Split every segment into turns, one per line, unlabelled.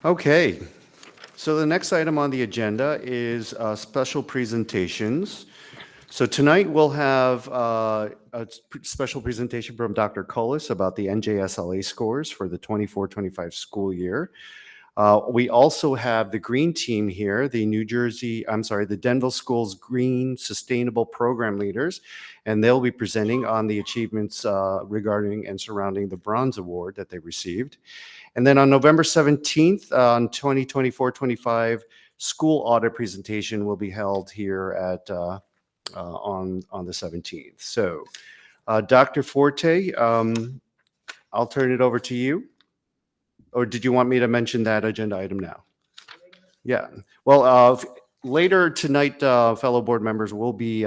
Okay, so the next item on the agenda is special presentations. So tonight we'll have special presentation from Dr. Cullis about the NJSLA scores for the 24-25 school year. We also have the Green Team here, the Denville Schools Green Sustainable Program Leaders, and they'll be presenting on the achievements regarding and surrounding the Bronze Award that they received. And then on November 17th, on 2024-25, school audit presentation will be held here at on the 17th. So, Dr. Forte, I'll turn it over to you. Or did you want me to mention that agenda item now? Yeah. Well, later tonight, fellow board members will be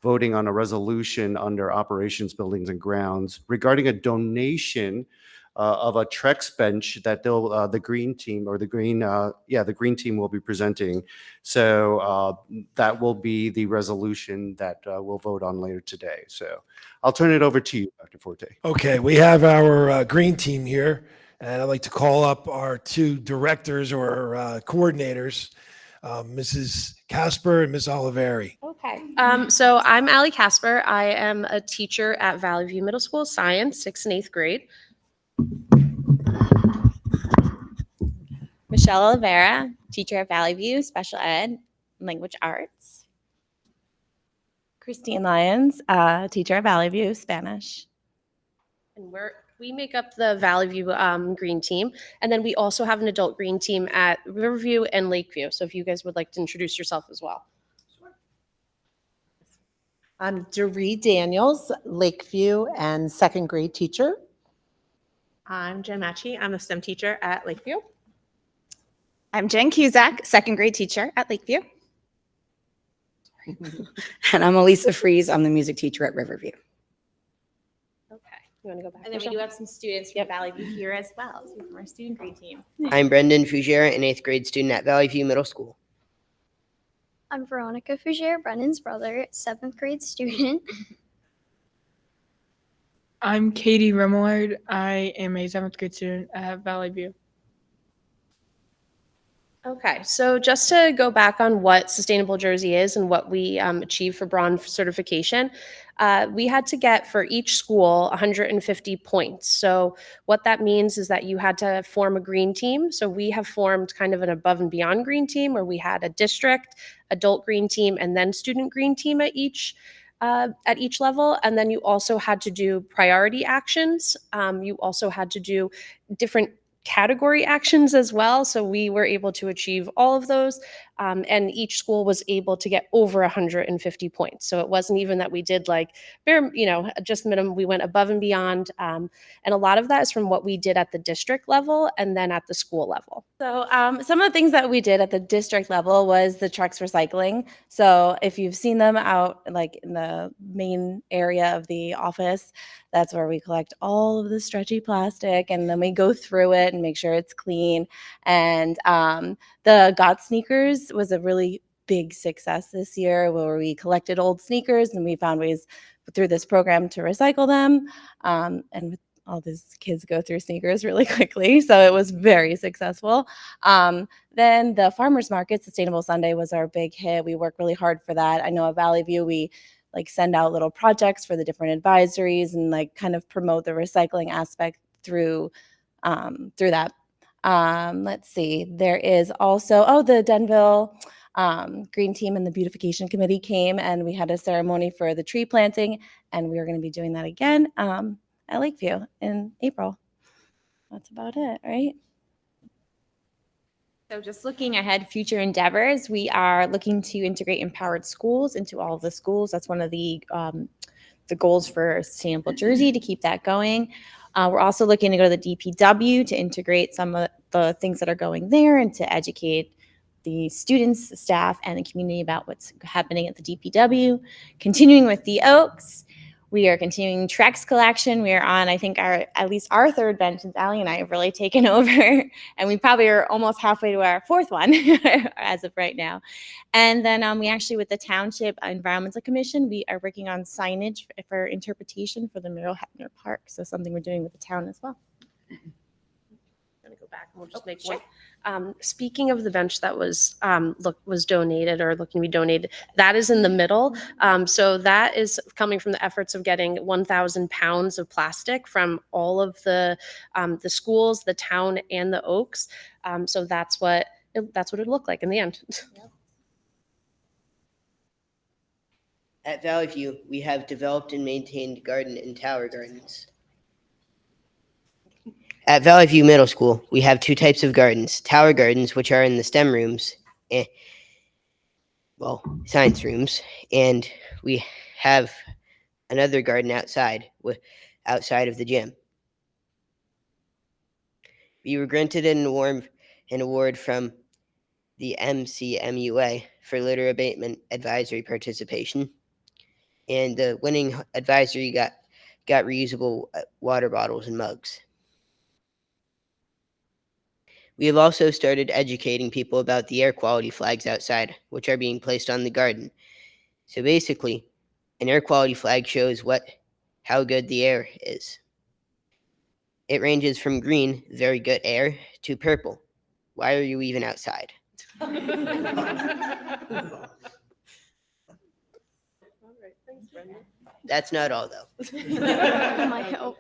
voting on a resolution under Operations Buildings and Grounds regarding a donation of a Trex bench that the Green Team or the Green Team will be presenting. So that will be the resolution that we'll vote on later today. So I'll turn it over to you, Dr. Forte.
Okay, we have our Green Team here, and I'd like to call up our two directors or coordinators, Mrs. Casper and Ms. Oliveri.
Okay. So I'm Allie Casper. I am a teacher at Valley View Middle School, Science, 6th and 8th grade.
Michelle Oliveira, teacher at Valley View, Special Ed, Language Arts. Christine Lyons, teacher at Valley View, Spanish.
And we make up the Valley View Green Team. And then we also have an adult Green Team at Riverview and Lakeview. So if you guys would like to introduce yourself as well.
I'm Doree Daniels, Lakeview and 2nd grade teacher.
I'm Jen Matchy. I'm a STEM teacher at Lakeview.
I'm Jen Cusack, 2nd grade teacher at Lakeview.
And I'm Elisa Fries. I'm the music teacher at Riverview.
Okay. You want to go back?
And then we do have some students from Valley View here as well, so from our student green team.
I'm Brendan Fougere, an 8th grade student at Valley View Middle School.
I'm Veronica Fougere, Brendan's brother, 7th grade student.
I'm Katie Remillard. I am a 7th grade student at Valley View.
Okay, so just to go back on what Sustainable Jersey is and what we achieved for bronze certification, we had to get for each school 150 points. So what that means is that you had to form a green team. So we have formed kind of an above and beyond green team where we had a district, adult green team, and then student green team at each level. And then you also had to do priority actions. You also had to do different category actions as well. So we were able to achieve all of those. And each school was able to get over 150 points. So it wasn't even that we did like bare, just minimum, we went above and beyond. And a lot of that is from what we did at the district level and then at the school level.
So some of the things that we did at the district level was the Trex recycling. So if you've seen them out like in the main area of the office, that's where we collect all of the stretchy plastic and then we go through it and make sure it's clean. And the Got Sneakers was a really big success this year where we collected old sneakers and we found ways through this program to recycle them. And with all these kids go through sneakers really quickly. So it was very successful. Then the Farmers Market Sustainable Sunday was our big hit. We worked really hard for that. I know at Valley View, we like send out little projects for the different advisories and like kind of promote the recycling aspect through that. Let's see, there is also, the Denville Green Team and the Beautification Committee came and we had a ceremony for the tree planting and we are going to be doing that again at Lakeview in April. That's about it, right? So just looking ahead, future endeavors, we are looking to integrate empowered schools into all of the schools. That's one of the goals for Sustainable Jersey to keep that going. We're also looking to go to the DPW to integrate some of the things that are going there and to educate the students, the staff, and the community about what's happening at the DPW. Continuing with the Oaks, we are continuing Trex collection. We are on, I think, at least our 3rd bench since Allie and I have really taken over. And we probably are almost halfway to our 4th one as of right now. And then we actually, with the Township Environmental Commission, we are working on signage for interpretation for the Middle Heppner Park. So something we're doing with the town as well. I'm going to go back.
back and we'll just make one. Speaking of the bench that was donated or looking to be donated, that is in the middle. So that is coming from the efforts of getting 1,000 pounds of plastic from all of the schools, the town, and the Oaks. So that's what it looked like in the end.
At Valley View, we have developed and maintained garden and tower gardens. At Valley View Middle School, we have two types of gardens: tower gardens, which are in the STEM rooms, science rooms, and we have another garden outside of the gym. We were granted an award from the MCMUA for litter abatement advisory participation, and the winning advisory got reusable water bottles and mugs. We have also started educating people about the air quality flags outside, which are being placed on the garden. So basically, an air quality flag shows how good the air is. It ranges from green, very good air, to purple. Why are you even outside? That's not all, though.
My help.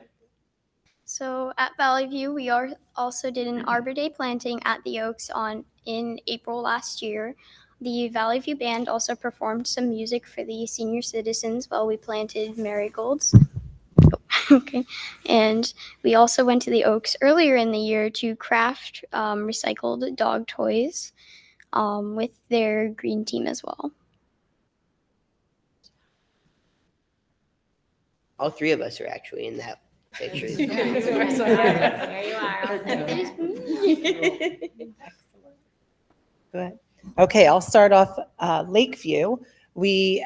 So at Valley View, we also did an Arbor Day planting at the Oaks in April last year. The Valley View band also performed some music for the senior citizens while we planted marigolds. Okay. And we also went to the Oaks earlier in the year to craft recycled dog toys with their green team as well.
All three of us are actually in that picture.
There you are.
Go ahead. Okay, I'll start off Lakeview.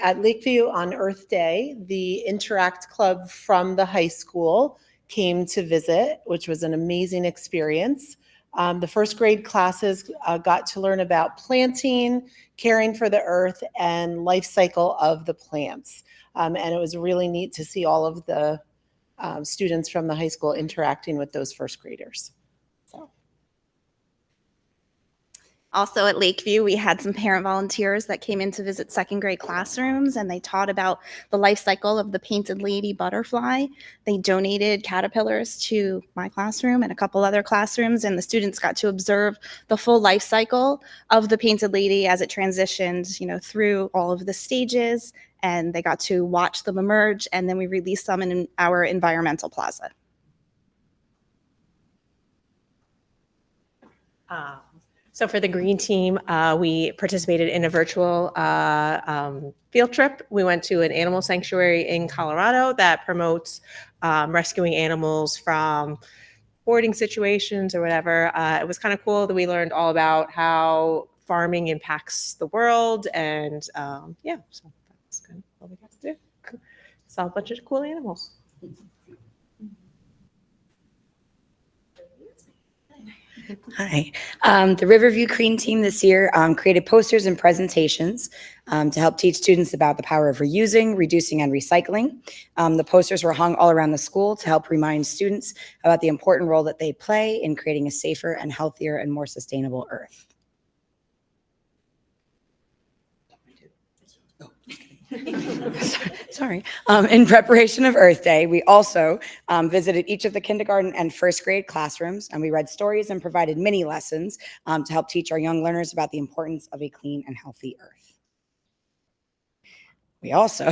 At Lakeview on Earth Day, the Interact Club from the high school came to visit, which was an amazing experience. The first grade classes got to learn about planting, caring for the earth, and life cycle of the plants. And it was really neat to see all of the students from the high school interacting with those first graders.
Also at Lakeview, we had some parent volunteers that came in to visit second grade classrooms, and they taught about the life cycle of the painted lady butterfly. They donated caterpillars to my classroom and a couple other classrooms, and the students got to observe the full life cycle of the painted lady as it transitioned, through all of the stages, and they got to watch them emerge, and then we released them in our environmental plaza.
So for the green team, we participated in a virtual field trip. We went to an animal sanctuary in Colorado that promotes rescuing animals from boarding situations or whatever. It was kind of cool that we learned all about how farming impacts the world, and so that's kind of all we got to do. Saw a bunch of cool animals.
Hi. The Riverview Green Team this year created posters and presentations to help teach students about the power of reusing, reducing, and recycling. The posters were hung all around the school to help remind students about the important role that they play in creating a safer and healthier and more sustainable earth. Sorry. In preparation of Earth Day, we also visited each of the kindergarten and first grade classrooms, and we read stories and provided mini lessons to help teach our young learners about the importance of a clean and healthy earth. We also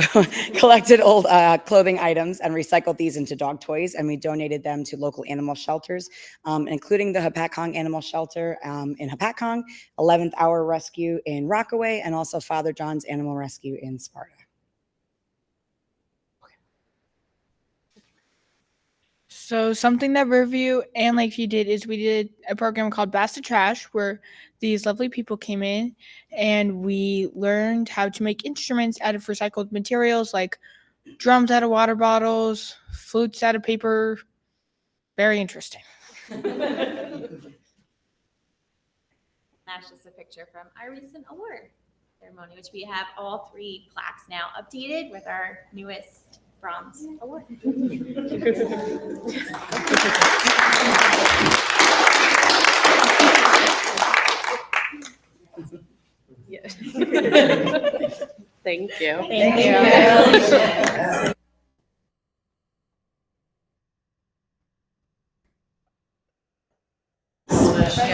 collected old clothing items and recycled these into dog toys, and we donated them to local animal shelters, including the Hapatcong Animal Shelter in Hapatcong, 11th Hour Rescue in Rockaway, and also Father John's Animal Rescue in Sparta.
So something that Riverview and Lakeview did is we did a program called Bass to Trash, where these lovely people came in and we learned how to make instruments out of recycled materials, like drums out of water bottles, flutes out of paper. Very interesting.
That's just a picture from our recent award ceremony, which we have all 3 plaques now updated with our newest bronze award.
Thank you.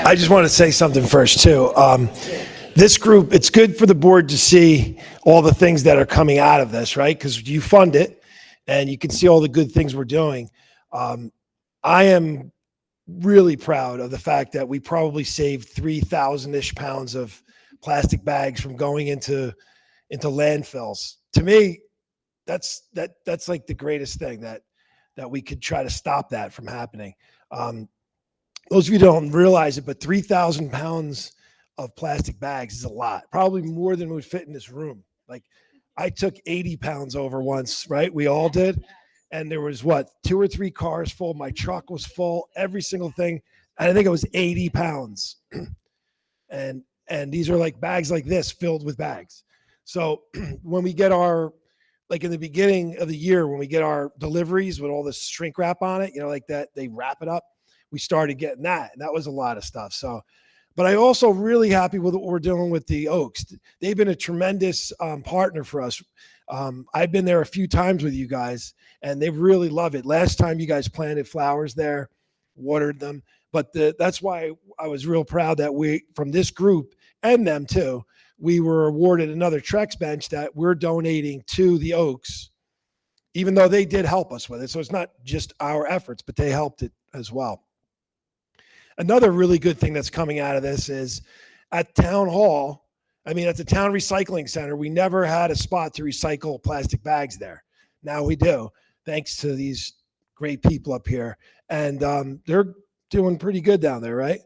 I just want to say something first too. This group, it's good for the board to see all the things that are coming out of this, right? Because you fund it and you can see all the good things we're doing. I am really proud of the fact that we probably saved 3,000-ish pounds of plastic bags from going into landfills. To me, that's like the greatest thing that we could try to stop that from happening. Those of you don't realize it, but 3,000 pounds of plastic bags is a lot, probably more than would fit in this room. Like I took 80 pounds over once, right? We all did. And there was 2 or 3 cars full. My truck was full, every single thing. And I think it was 80 pounds. and these are like bags like this filled with bags. So when we get our, like in the beginning of the year, when we get our deliveries with all this shrink wrap on it, like that, they wrap it up. We started getting that, and that was a lot of stuff. So, but I also really happy with what we're doing with the Oaks. They've been a tremendous partner for us. I've been there a few times with you guys, and they really love it. Last time you guys planted flowers there, watered them. But that's why I was real proud that we, from this group and them too, we were awarded another Trex bench that we're donating to the Oaks, even though they did help us with it. So it's not just our efforts, but they helped it as well. Another really good thing that's coming out of this is at Town Hall, at the Town Recycling Center, we never had a spot to recycle plastic bags there. Now we do, thanks to these great people up here. And they're doing pretty good down there, right?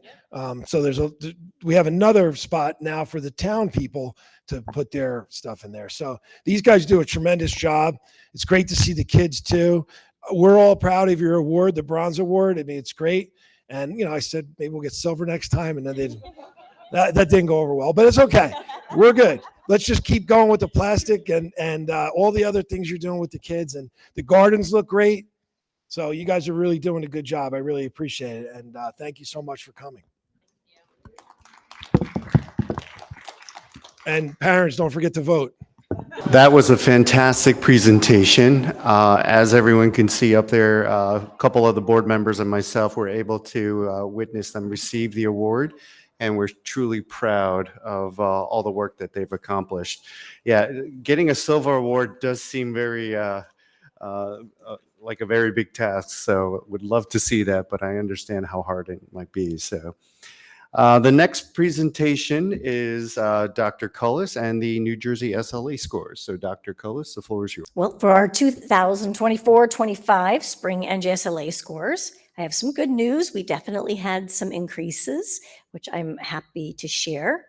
So we have another spot now for the town people to put their stuff in there. So these guys do a tremendous job. It's great to see the kids too. We're all proud of your award, the Bronze Award. It's great. And, I said, maybe we'll get silver next time. And then that didn't go over well, but it's okay. We're good. Let's just keep going with the plastic and all the other things you're doing with the kids. And the gardens look great. So you guys are really doing a good job. I really appreciate it. And thank you so much for coming. And parents, don't forget to vote.
That was a fantastic presentation. As everyone can see up there, a couple of the board members and myself were able to witness them receive the award, and we're truly proud of all the work that they've accomplished. Yeah, getting a silver award does seem very like a very big task, so would love to see that, but I understand how hard it might be. So the next presentation is Dr. Cullis and the New Jersey SLA scores. So Dr. Cullis, the floor is yours.
Well, for our 2024-25 spring NJSLA scores, I have some good news. We definitely had some increases, which I'm happy to share.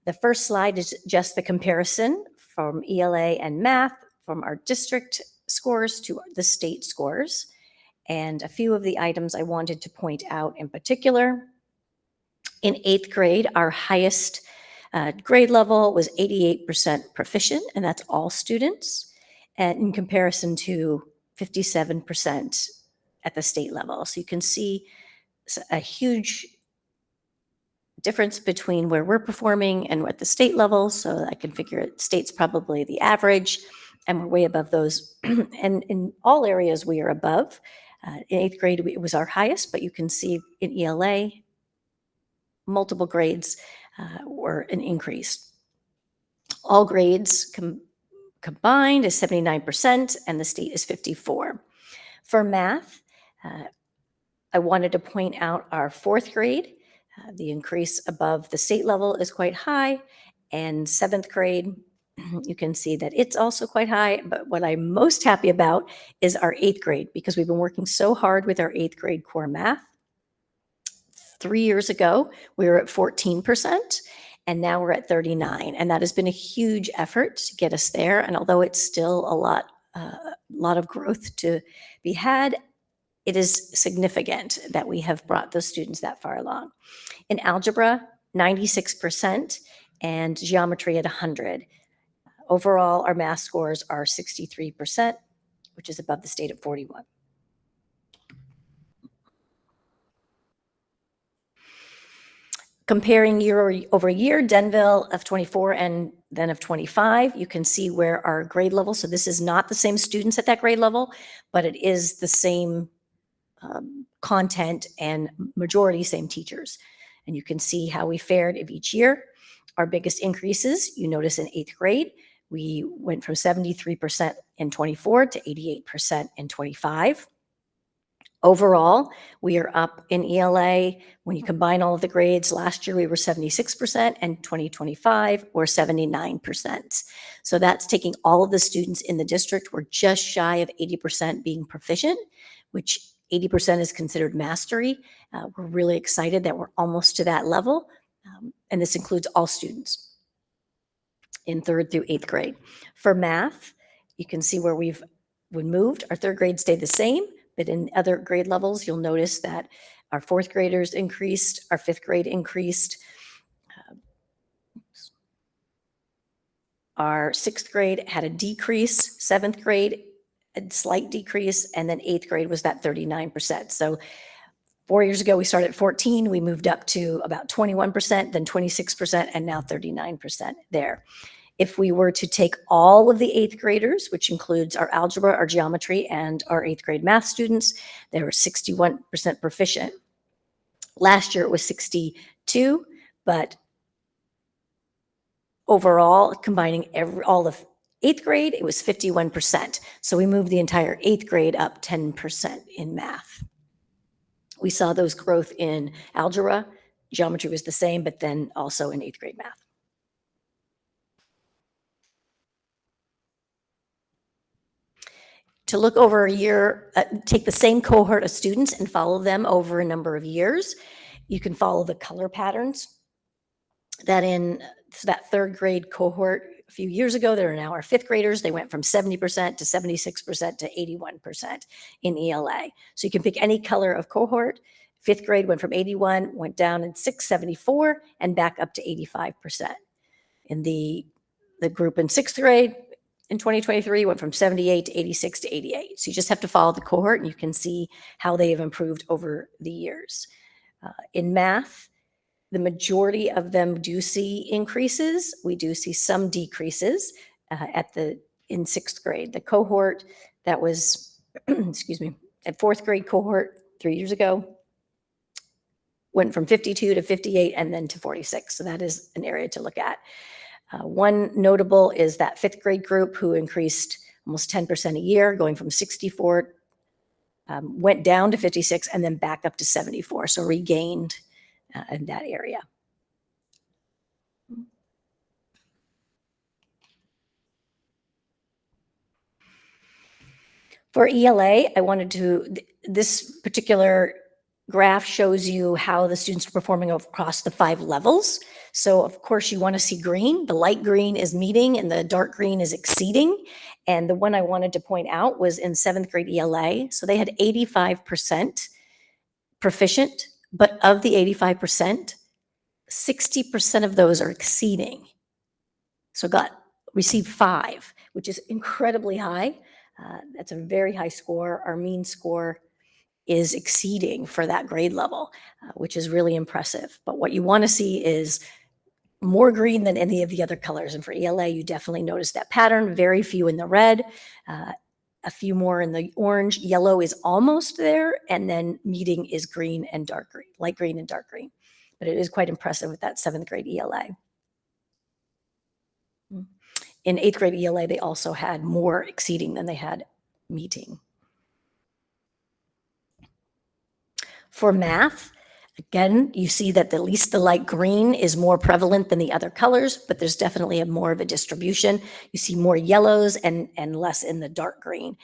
The first slide is just the comparison from ELA and math from our district scores to the state scores. And a few of the items I wanted to point out in particular. In 8th grade, our highest grade level was 88% proficient, and that's all students, and in comparison to 57% at the state level. So you can see a huge difference between where we're performing and at the state level. So I can figure state's probably the average, and we're way above those. And in all areas, we are above. In 8th grade, it was our highest, but you can see in ELA, multiple grades were an increase. All grades combined is 79%, and the state is 54%. For math, I wanted to point out our 4th grade. The increase above the state level is quite high, and 7th grade, you can see that it's also quite high. But what I'm most happy about is our 8th grade, because we've been working so hard with our 8th grade core math. 3 years ago, we were at 14%, and now we're at 39%. And that has been a huge effort to get us there. And although it's still a lot of growth to be had, it is significant that we have brought those students that far along. In algebra, 96%, and geometry at 100. Overall, our math scores are 63%, which is above the state at 41%. Comparing year over year, Denville of 24 and then of 25, you can see where our grade level, so this is not the same students at that grade level, but it is the same content and majority same teachers. And you can see how we fared of each year. Our biggest increases, you notice in 8th grade, we went from 73% in 24 to 88% in 25. Overall, we are up in ELA. When you combine all of the grades, last year we were 76%, and 2025 we're 79%. So that's taking all of the students in the district. We're just shy of 80% being proficient, which 80% is considered mastery. We're really excited that we're almost to that level, and this includes all students in 3rd through 8th grade. For math, you can see where we've moved. Our 3rd grade stayed the same, but in other grade levels, you'll notice that our 4th graders increased, our 5th grade increased, our 6th grade had a decrease, 7th grade a slight decrease, and then 8th grade was that 39%. So 4 years ago, we started at 14, we moved up to about 21%, then 26%, and now 39% there. If we were to take all of the 8th graders, which includes our algebra, our geometry, and our 8th grade math students, they were 61% proficient. Last year it was 62, but overall, combining all of 8th grade, it was 51%. So we moved the entire 8th grade up 10% in math. We saw those growth in algebra, geometry was the same, but then also in 8th grade math. To look over a year, take the same cohort of students and follow them over a number of years. You can follow the color patterns that in that 3rd grade cohort a few years ago, that are now our 5th graders, they went from 70% to 76% to 81% in ELA. So you can pick any color of cohort. 5th grade went from 81, went down in 674, and back up to 85%. In the group in 6th grade, in 2023, went from 78 to 86 to 88. So you just have to follow the cohort and you can see how they have improved over the years. In math, the majority of them do see increases. We do see some decreases in 6th grade. The cohort that was, excuse me, at 4th grade cohort 3 years ago went from 52 to 58 and then to 46. So that is an area to look at. One notable is that 5th grade group who increased almost 10% a year, going from 64, went down to 56 and then back up to 74. So regained in that area. For ELA, this particular graph shows you how the students are performing across the 5 levels. So of course you want to see green. The light green is meeting and the dark green is exceeding. And the one I wanted to point out was in 7th grade ELA. So they had 85% proficient, but of the 85%, 60% of those are exceeding. So received 5, which is incredibly high. That's a very high score. Our mean score is exceeding for that grade level, which is really impressive. But what you want to see is more green than any of the other colors. And for ELA, you definitely notice that pattern. Very few in the red, a few more in the orange. Yellow is almost there, and then meeting is green and dark green, light green and dark green. But it is quite impressive with that 7th grade ELA. In 8th grade ELA, they also had more exceeding than they had meeting. For math, again, you see that at least the light green is more prevalent than the other colors, but there's definitely more of a distribution. You see more yellows and less in the dark green.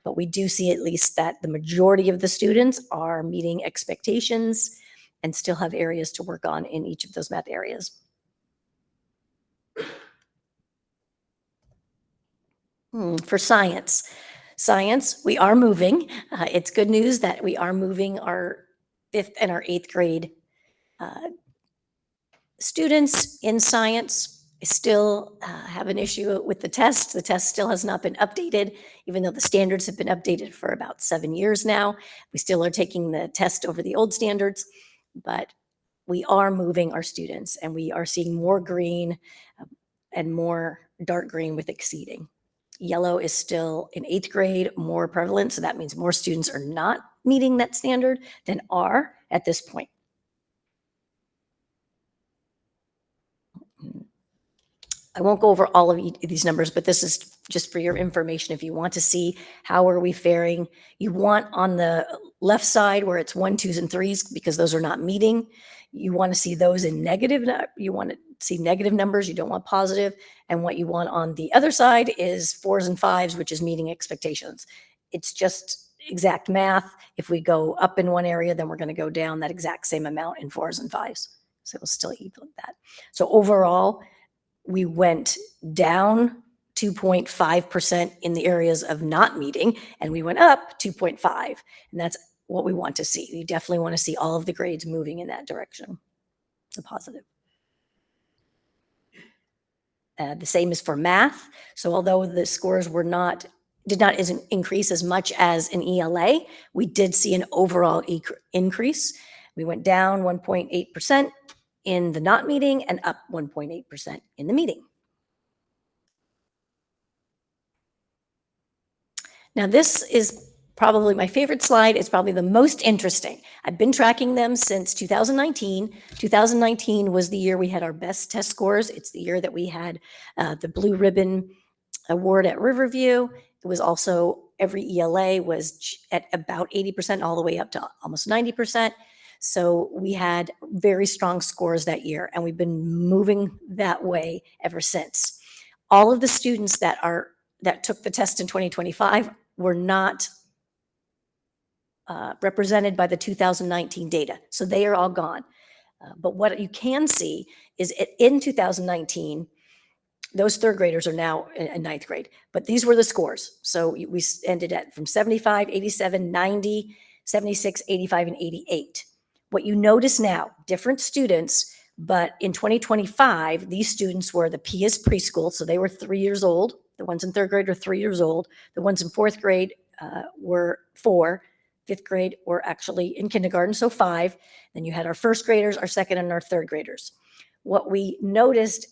But we do see at least that the majority of the students are meeting expectations and still have areas to work on in each of those math areas. For science, we are moving. It's good news that we are moving our 5th and our 8th grade students in science. I still have an issue with the test. The test still has not been updated, even though the standards have been updated for about 7 years now. We still are taking the test over the old standards, but we are moving our students, and we are seeing more green and more dark green with exceeding. Yellow is still in 8th grade more prevalent, so that means more students are not meeting that standard than are at this point. I won't go over all of these numbers, but this is just for your information. If you want to see how are we faring, you want on the left side where it's 1, 2s, and 3s, because those are not meeting. You want to see those in negative. You want to see negative numbers. You don't want positive. And what you want on the other side is 4s and 5s, which is meeting expectations. It's just exact math. If we go up in one area, then we're going to go down that exact same amount in 4s and 5s. So we'll still equal that. So overall, we went down 2.5% in the areas of not meeting, and we went up 2.5. And that's what we want to see. We definitely want to see all of the grades moving in that direction. It's a positive. The same is for math. So although the scores did not increase as much as in ELA, we did see an overall increase. We went down 1.8% in the not meeting and up 1.8% in the meeting. Now, this is probably my favorite slide. It's probably the most interesting. I've been tracking them since 2019. 2019 was the year we had our best test scores. It's the year that we had the Blue Ribbon Award at Riverview. It was also every ELA was at about 80% all the way up to almost 90%. So we had very strong scores that year, and we've been moving that way ever since. All of the students that took the test in 2025 were not represented by the 2019 data. So they are all gone. But what you can see is in 2019, those 3rd graders are now in 9th grade, but these were the scores. So we ended at from 75, 87, 90, 76, 85, and 88. What you notice now, different students, but in 2025, these students were the P is preschool, so they were 3 years old. The ones in 3rd grade were 3 years old. The ones in 4th grade were 4. 5th grade were actually in kindergarten, so 5. Then you had our 1st graders, our 2nd, and our 3rd graders. What we noticed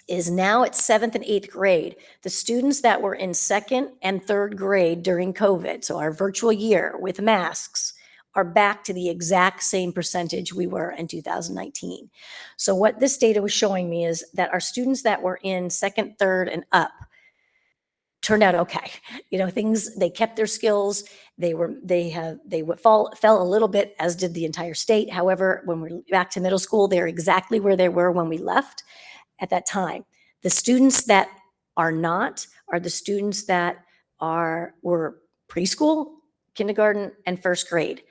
is now at 7th and 8th grade, the students that were in 2nd and 3rd grade during COVID, so our virtual year with masks, are back to the exact same percentage we were in 2019. So what this data was showing me is that our students that were in 2nd, 3rd, and up turned out okay. They kept their skills. They fell a little bit, as did the entire state. However, when we're back to middle school, they're exactly where they were when we left at that time. The students that are not are the students that were preschool, kindergarten, and 1st grade.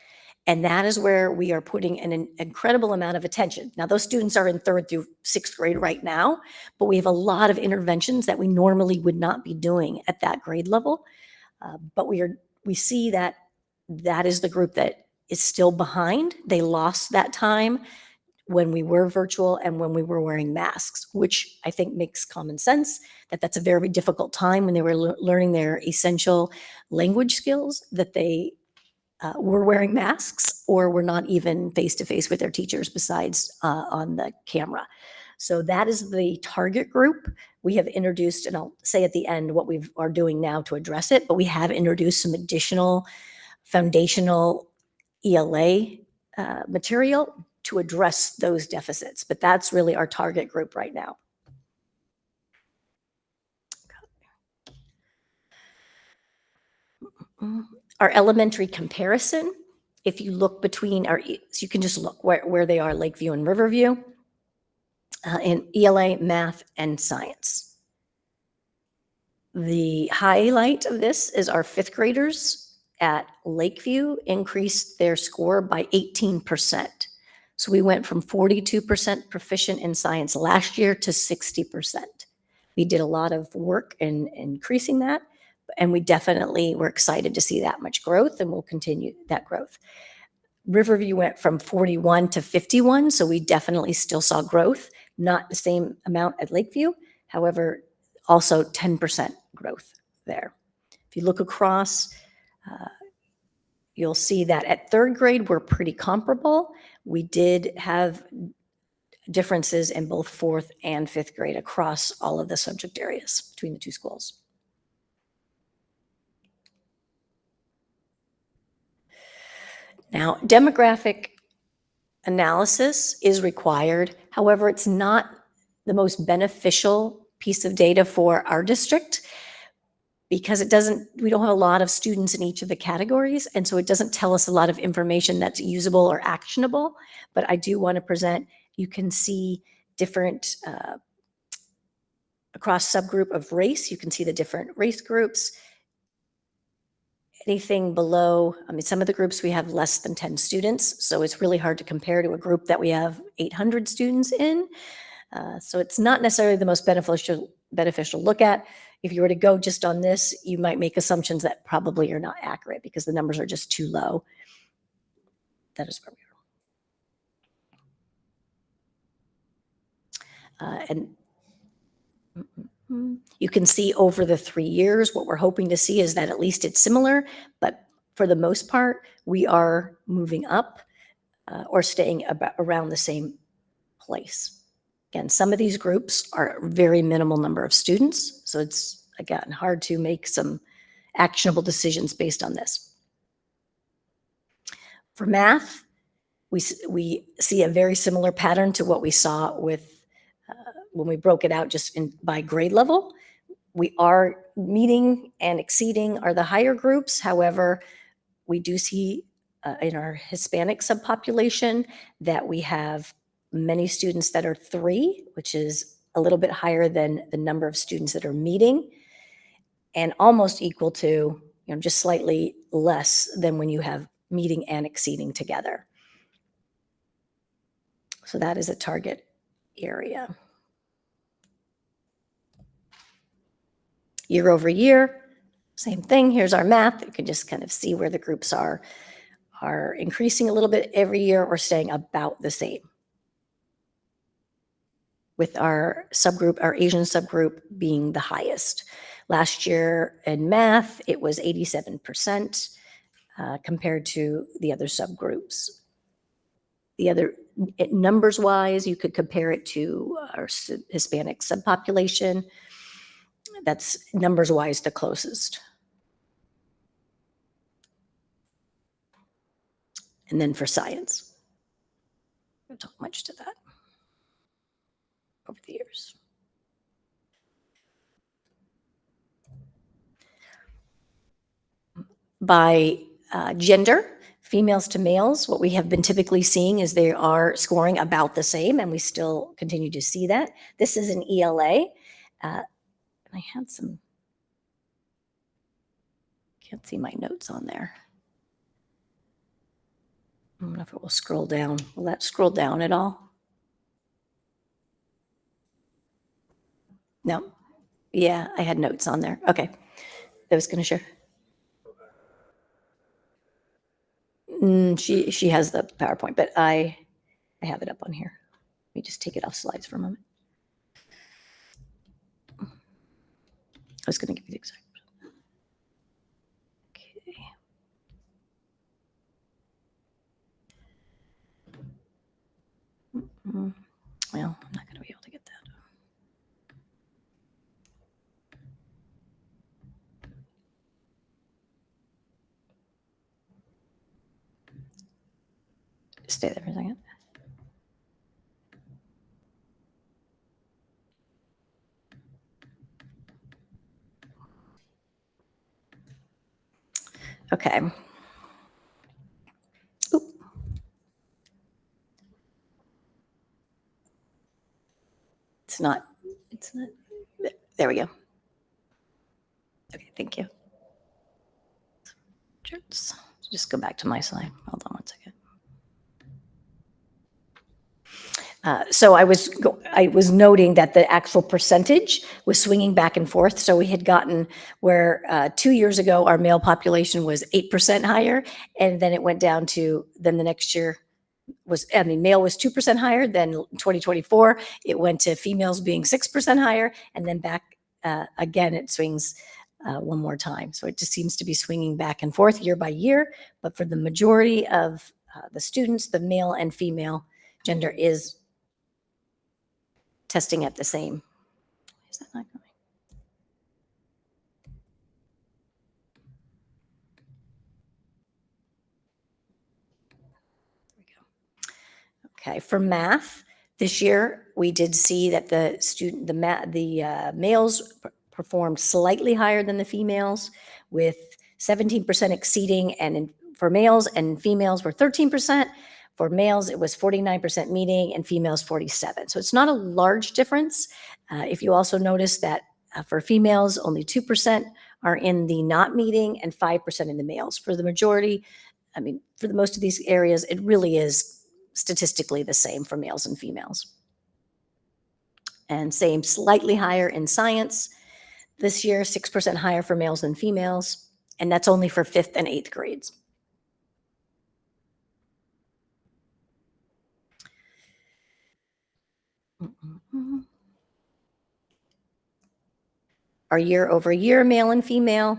And that is where we are putting an incredible amount of attention. Now, those students are in 3rd through 6th grade right now, but we have a lot of interventions that we normally would not be doing at that grade level. But we see that is the group that is still behind. They lost that time when we were virtual and when we were wearing masks, which I think makes common sense, that's a very difficult time when they were learning their essential language skills, that they were wearing masks or were not even face-to-face with their teachers besides on the camera. So that is the target group. We have introduced, and I'll say at the end what we are doing now to address it, but we have introduced some additional foundational ELA material to address those deficits. But that's really our target group right now. Our elementary comparison, if you look between so you can just look where they are, Lakeview and Riverview, in ELA, math, and science. The highlight of this is our 5th graders at Lakeview increased their score by 18%. So we went from 42% proficient in science last year to 60%. We did a lot of work in increasing that, and we definitely were excited to see that much growth, and we'll continue that growth. Riverview went from 41 to 51, so we definitely still saw growth, not the same amount at Lakeview, however, also 10% growth there. If you look across, you'll see that at third grade, we're pretty comparable. We did have differences in both fourth and fifth grade across all of the subject areas between the two schools. Now, demographic analysis is required. However, it's not the most beneficial piece of data for our district because we don't have a lot of students in each of the categories. And so it doesn't tell us a lot of information that's usable or actionable. But I do want to present, you can see different, across subgroup of race, you can see the different race groups. Anything below, I mean, some of the groups we have less than 10 students, so it's really hard to compare to a group that we have 800 students in. So it's not necessarily the most beneficial to look at. If you were to go just on this, you might make assumptions that probably are not accurate because the numbers are just too low. That is where we are. And you can see over the 3 years, what we're hoping to see is that at least it's similar, but for the most part, we are moving up or staying around the same place. Again, some of these groups are a very minimal number of students, so it's, again, hard to make some actionable decisions based on this. For math, we see a very similar pattern to what we saw with when we broke it out just by grade level. We are meeting and exceeding are the higher groups. However, we do see in our Hispanic subpopulation that we have many students that are 3, which is a little bit higher than the number of students that are meeting, and almost equal to, just slightly less than when you have meeting and exceeding together. So that is a target area. Year over year, same thing. Here's our math. You can just kind of see where the groups are increasing a little bit every year or staying about the same. With our subgroup, our Asian subgroup being the highest. Last year in math, it was 87% compared to the other subgroups. The other, numbers-wise, you could compare it to our Hispanic subpopulation. That's numbers-wise the closest. And then for science, I don't talk much to that over the years. By gender, females to males, what we have been typically seeing is they are scoring about the same, and we still continue to see that. This is an ELA. I had some, can't see my notes on there. I don't know if it will scroll down. Will that scroll down at all? No. Yeah, I had notes on there. Okay. I was going to share. She has the PowerPoint, but I have it up on here. Let me just take it off slides for a moment. I was going to give you the exact. Okay. Well, I'm not going to be able to get that. Stay there for a second. Okay. Oop. It's not, there we go. Okay, thank you. Just go back to my slide. Hold on one second. So I was noting that the actual percentage was swinging back and forth. So we had gotten where 2 years ago our male population was 8% higher, and then it went down to then the next year was, I mean, male was 2% higher. Then 2024 it went to females being 6% higher, and then back again it swings one more time. So it just seems to be swinging back and forth year by year. But for the majority of the students, the male and female gender is testing at the same. Is that not going? Okay, for math, this year we did see that the males performed slightly higher than the females, with 17% exceeding, and for males, and females were 13%. For males, it was 49% meeting, and females 47. So it's not a large difference. If you also notice that for females, only 2% are in the not meeting, and 5% in the males. For the majority, I mean, for the most of these areas, it really is statistically the same for males and females. And same, slightly higher in science this year, 6% higher for males than females, and that's only for 5th and 8th grades. Our year over year, male and female,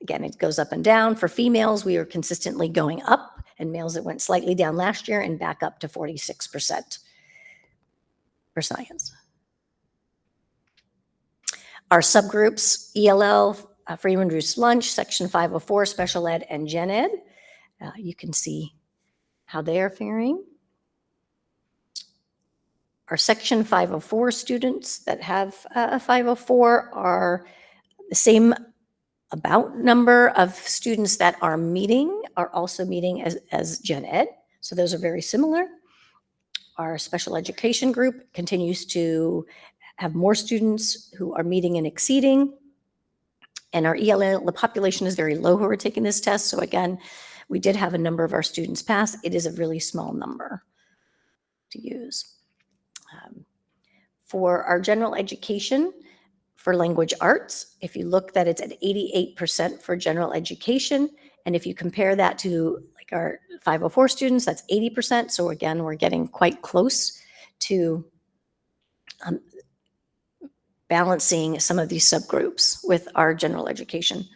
again, it goes up and down. For females, we are consistently going up, and males, it went slightly down last year and back up to 46% for science. Our subgroups, ELL, free and reduced lunch, Section 504, special ed, and gen ed. You can see how they are faring. Our Section 504 students that have a 504 are the same about number of students that are meeting, are also meeting as gen ed. So those are very similar. Our special education group continues to have more students who are meeting and exceeding. And our ELL, the population is very low who are taking this test. So again, we did have a number of our students pass. It is a really small number to use. For our general education, for language arts, if you look that it's at 88% for general education, and if you compare that to like our 504 students, that's 80%. So again, we're getting quite close to balancing some of these subgroups with our general education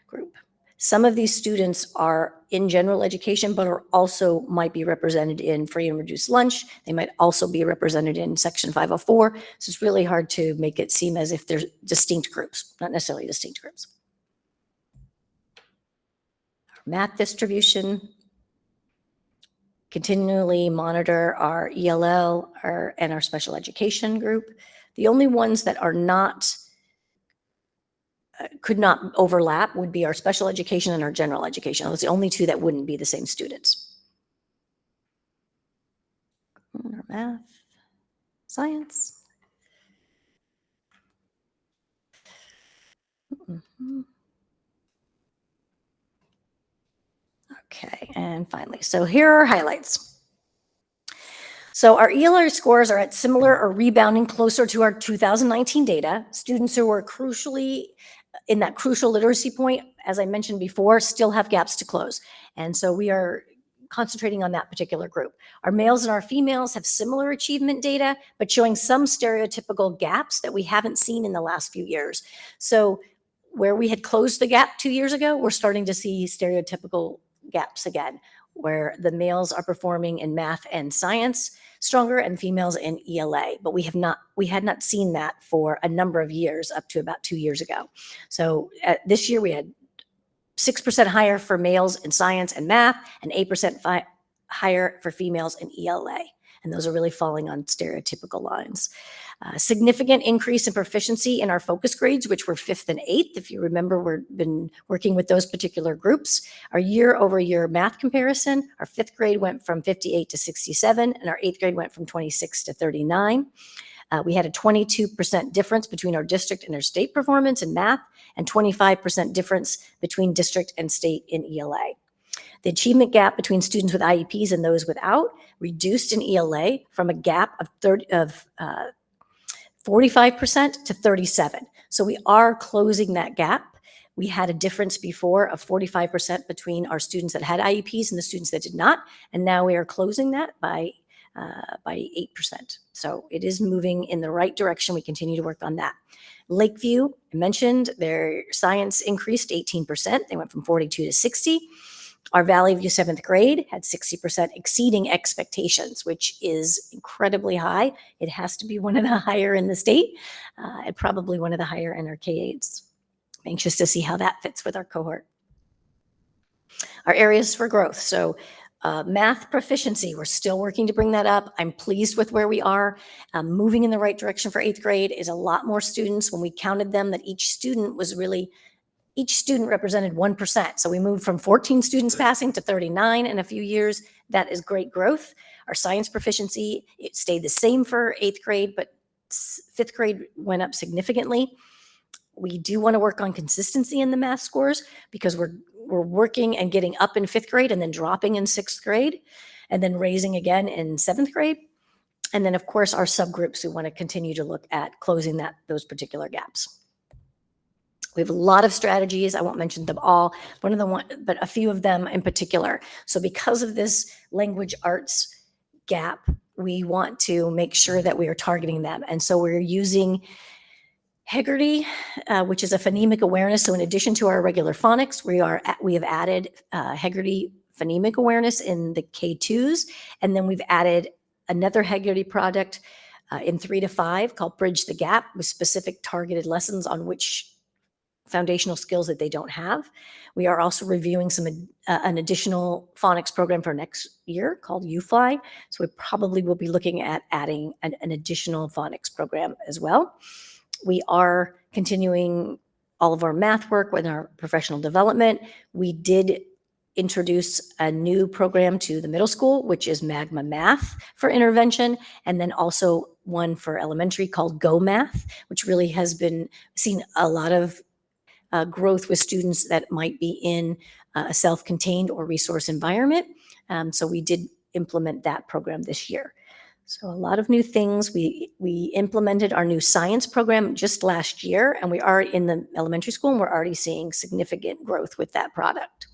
group. Some of these students are in general education, but are also might be represented in free and reduced lunch. They might also be represented in Section 504. So it's really hard to make it seem as if they're distinct groups, not necessarily distinct groups. Our math distribution, continually monitor our ELL and our special education group. The only ones that are not could not overlap would be our special education and our general education. Those are the only two that wouldn't be the same students. Our math, science. Okay, and finally, so here are highlights. So our ELR scores are at similar or rebounding closer to our 2019 data. Students who were crucially in that crucial literacy point, as I mentioned before, still have gaps to close. And so we are concentrating on that particular group. Our males and our females have similar achievement data, but showing some stereotypical gaps that we haven't seen in the last few years. So where we had closed the gap 2 years ago, we're starting to see stereotypical gaps again, where the males are performing in math and science stronger and females in ELA, but we had not seen that for a number of years up to about 2 years ago. So this year we had 6% higher for males in science and math and 8% higher for females in ELA. And those are really falling on stereotypical lines. Significant increase in proficiency in our focus grades, which were 5th and 8th. If you remember, we've been working with those particular groups. Our year over year math comparison, our 5th grade went from 58 to 67, and our 8th grade went from 26 to 39. We had a 22% difference between our district and our state performance in math, and 25% difference between district and state in ELA. The achievement gap between students with IEPs and those without reduced in ELA from a gap of 45% to 37%. So we are closing that gap. We had a difference before of 45% between our students that had IEPs and the students that did not. And now we are closing that by by 8%. So it is moving in the right direction. We continue to work on that. Lakeview, I mentioned their science increased 18%. They went from 42 to 60. Our Valley View 7th grade had 60% exceeding expectations, which is incredibly high. It has to be one of the higher in the state, and probably one of the higher in our K-8s. I'm anxious to see how that fits with our cohort. Our areas for growth. So math proficiency, we're still working to bring that up. I'm pleased with where we are. Moving in the right direction for 8th grade is a lot more students. When we counted them, that each student represented 1%. So we moved from 14 students passing to 39 in a few years. That is great growth. Our science proficiency, it stayed the same for 8th grade, but 5th grade went up significantly. We do want to work on consistency in the math scores because we're working and getting up in 5th grade and then dropping in 6th grade and then raising again in 7th grade. And then of course our subgroups, we want to continue to look at closing those particular gaps. We have a lot of strategies. I won't mention them all, but a few of them in particular. So because of this language arts gap, we want to make sure that we are targeting them. And so we're using Hegarty, which is a phonemic awareness. So in addition to our regular phonics, we have added Hegarty phonemic awareness in the K2s. And then we've added another Hegarty product in 3 to 5 called Bridge the Gap with specific targeted lessons on which foundational skills that they don't have. We are also reviewing an additional phonics program for next year called UFly. So we probably will be looking at adding an additional phonics program as well. We are continuing all of our math work with our professional development. We did introduce a new program to the middle school, which is Magma Math for intervention, and then also one for elementary called Go Math, which really has been seen a lot of growth with students that might be in a self-contained or resource environment. So we did implement that program this year. So a lot of new things. We implemented our new science program just last year, and we are in the elementary school, and we're already seeing significant growth with that product.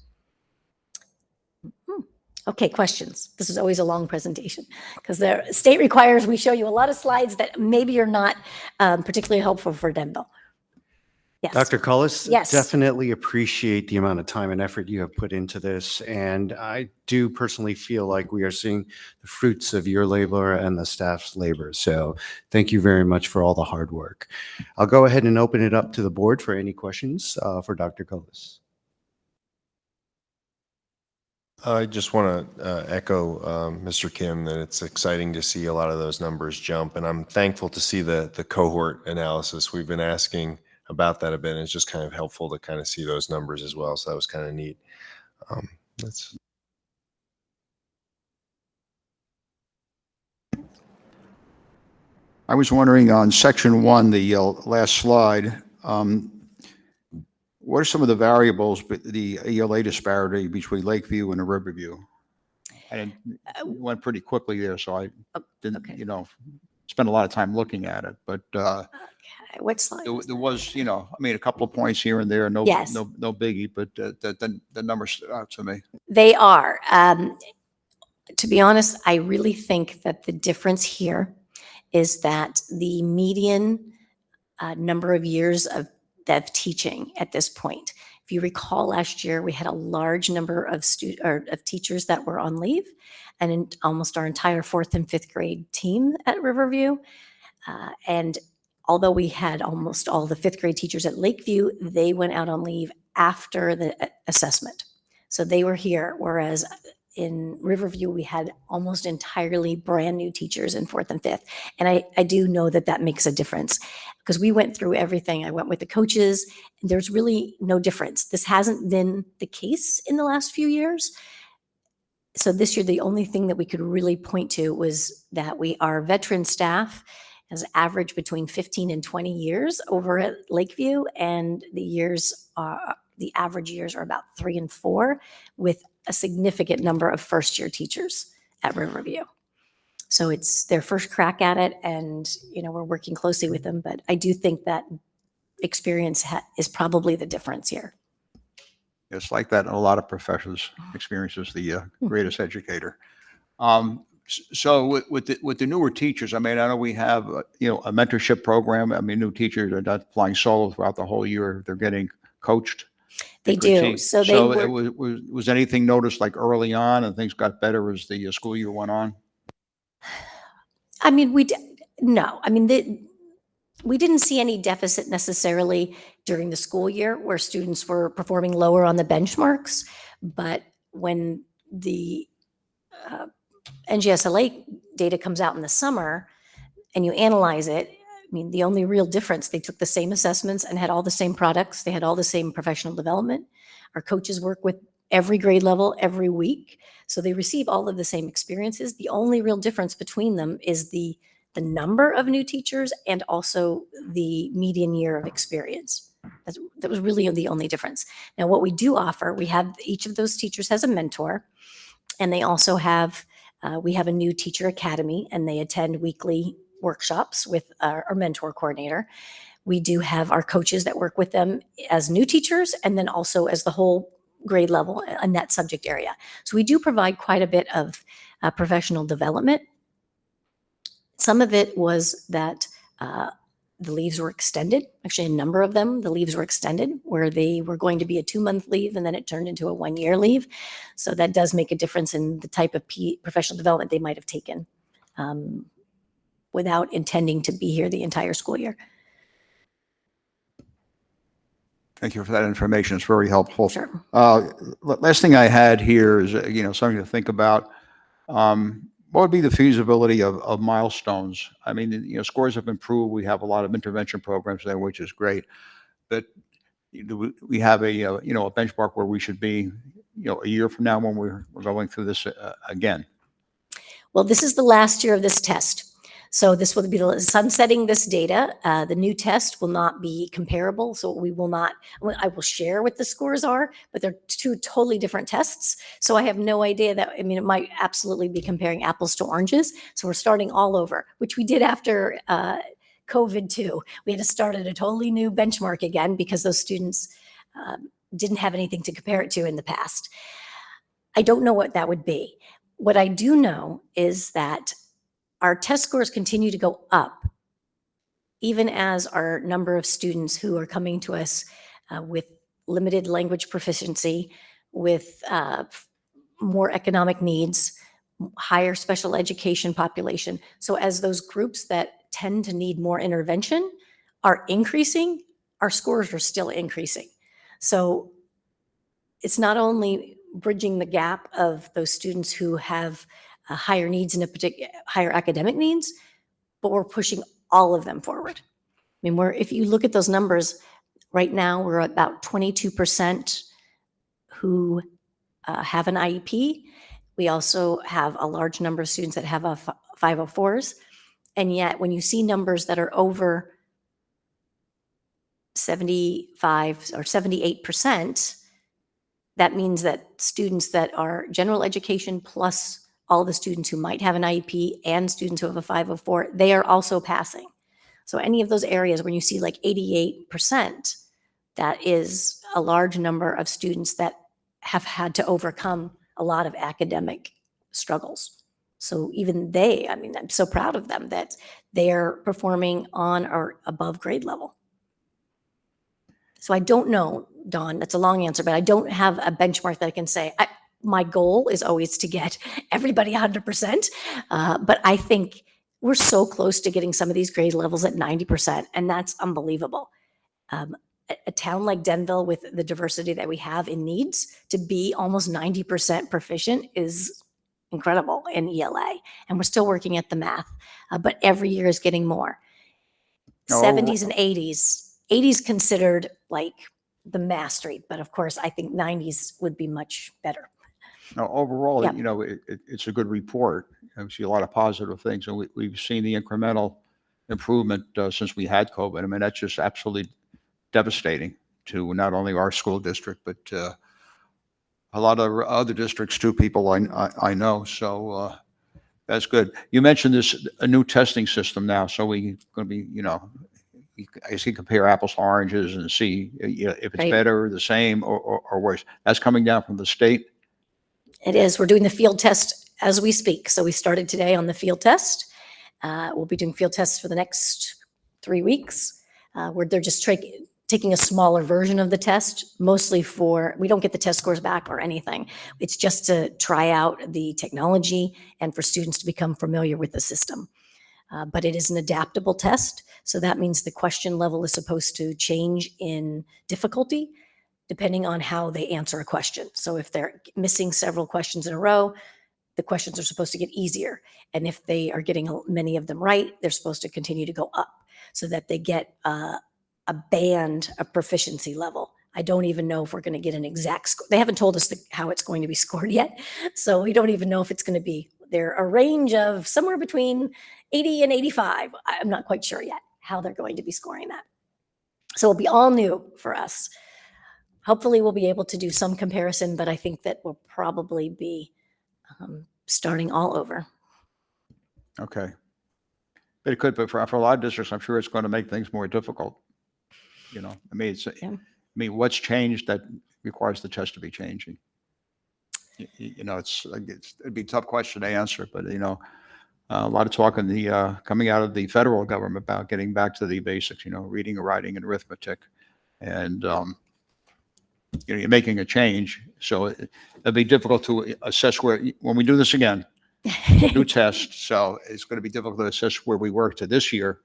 Okay, questions. This is always a long presentation because the state requires we show you a lot of slides that maybe are not particularly helpful for Denville. Yes.
Dr. Cullis,
Yes.
definitely appreciate the amount of time and effort you have put into this. And I do personally feel like we are seeing the fruits of your labor and the staff's labor. So thank you very much for all the hard work. I'll go ahead and open it up to the board for any questions for Dr. Cullis.
I just want to echo Mr. Kim that it's exciting to see a lot of those numbers jump. And I'm thankful to see the cohort analysis. We've been asking about that a bit, and it's just kind of helpful to kind of see those numbers as well. So that was kind of neat.
I was wondering on section 1, the last slide, what are some of the variables, the ELA disparity between Lakeview and Riverview? I went pretty quickly there, so I didn't, spend a lot of time looking at it. But
what slide?
There was, I mean, a couple of points here and there, no biggie, but the numbers stood out to me.
They are. To be honest, I really think that the difference here is that the median number of years of teaching at this point. If you recall last year, we had a large number of teachers that were on leave, and in almost our entire 4th and 5th grade team at Riverview. And although we had almost all the 5th grade teachers at Lakeview, they went out on leave after the assessment. So they were here, whereas in Riverview, we had almost entirely brand new teachers in 4th and 5th. And I do know that makes a difference because we went through everything. I went with the coaches, and there's really no difference. This hasn't been the case in the last few years. So this year, the only thing that we could really point to was that our veteran staff has averaged between 15 and 20 years over at Lakeview, and the average years are about 3 and 4, with a significant number of first-year teachers at Riverview. So it's their first crack at it, and we're working closely with them. But I do think that experience is probably the difference here.
It's like that in a lot of professions. Experience is the greatest educator. So with the newer teachers, I mean, I know we have, a mentorship program. I mean, new teachers are not flying solo throughout the whole year. They're getting coached.
They
and
do.
critiqued.
So they
So
work.
was anything noticed like early on and things got better as the school year went on?
I mean, no. I mean, we didn't see any deficit necessarily during the school year where students were performing lower on the benchmarks. But when the uh, NGSLA data comes out in the summer and you analyze it, I mean, the only real difference, they took the same assessments and had all the same products. They had all the same professional development. Our coaches work with every grade level every week. So they receive all of the same experiences. The only real difference between them is the number of new teachers and also the median year of experience. That was really the only difference. Now, what we do offer, we have each of those teachers has a mentor, and they also have, we have a new teacher academy, and they attend weekly workshops with our mentor coordinator. We do have our coaches that work with them as new teachers and then also as the whole grade level in that subject area. So we do provide quite a bit of professional development. Some of it was that the leaves were extended. Actually, a number of them, the leaves were extended where they were going to be a 2-month leave and then it turned into a 1-year leave. So that does make a difference in the type of professional development they might have taken without intending to be here the entire school year.
Thank you for that information. It's very helpful.
Sure.
Last thing I had here is, something to think about. What would be the feasibility of milestones? I mean, scores have improved. We have a lot of intervention programs there, which is great. But do we have a benchmark where we should be, a year from now when we're going through this again?
Well, this is the last year of this test. So this will be sunsetting this data. The new test will not be comparable. So I will share what the scores are, but they're two totally different tests. So I have no idea it might absolutely be comparing apples to oranges. So we're starting all over, which we did after COVID too. We had to start at a totally new benchmark again because those students didn't have anything to compare it to in the past. I don't know what that would be. What I do know is that our test scores continue to go up, even as our number of students who are coming to us with limited language proficiency, with more economic needs, higher special education population. So as those groups that tend to need more intervention are increasing, our scores are still increasing. So it's not only bridging the gap of those students who have higher needs in a particular higher academic needs, but we're pushing all of them forward. I mean, if you look at those numbers right now, we're at about 22% who have an IEP. We also have a large number of students that have 504s. And yet when you see numbers that are over 75 or 78%, that means that students that are general education plus all the students who might have an IEP and students who have a 504, they are also passing. So any of those areas when you see like 88%, that is a large number of students that have had to overcome a lot of academic struggles. So even I'm so proud of them that they're performing on or above grade level. So I don't know, Dawn, that's a long answer, but I don't have a benchmark that I can say. My goal is always to get everybody 100%, but I think we're so close to getting some of these grade levels at 90%, and that's unbelievable. A town like Denville, with the diversity that we have in needs, to be almost 90% proficient is incredible in ELA, and we're still working at the math, but every year is getting more. 70s and 80s considered like the mastery, but of course I think 90s would be much better.
Now, overall,
Yeah.
it's a good report. I see a lot of positive things, and we've seen the incremental improvement since we had COVID. I mean, that's just absolutely devastating to not only our school district, but a lot of other districts too, people I know. So that's good. You mentioned a new testing system now, so we're going to be, I guess you compare apples to oranges and see if it's
Right.
better, the same, or worse. That's coming down from the state.
It is. We're doing the field test as we speak. So we started today on the field test. We'll be doing field tests for the next 3 weeks, where they're just taking a smaller version of the test, mostly we don't get the test scores back or anything. It's just to try out the technology and for students to become familiar with the system. But it is an adaptable test. So that means the question level is supposed to change in difficulty depending on how they answer a question. So if they're missing several questions in a row, the questions are supposed to get easier. And if they are getting many of them right, they're supposed to continue to go up so that they get a band of proficiency level. I don't even know if we're going to get an exact score. They haven't told us how it's going to be scored yet. So we don't even know if it's going to be a range of somewhere between 80 and 85. I'm not quite sure yet how they're going to be scoring that. So it'll be all new for us. Hopefully we'll be able to do some comparison, but I think that we'll probably be starting all over.
Okay. But it could, but for a lot of districts, I'm sure it's going to make things more difficult. You know, I mean, what's changed that requires the test to be changing? You know, it'd be a tough question to answer, but you know, a lot of talk in the coming out of the federal government about getting back to the basics. You know, reading, writing, and arithmetic, and you know, you're making a change, so it'll be difficult to assess when we do this again. New test, so it's going to be difficult to assess where we work to this year,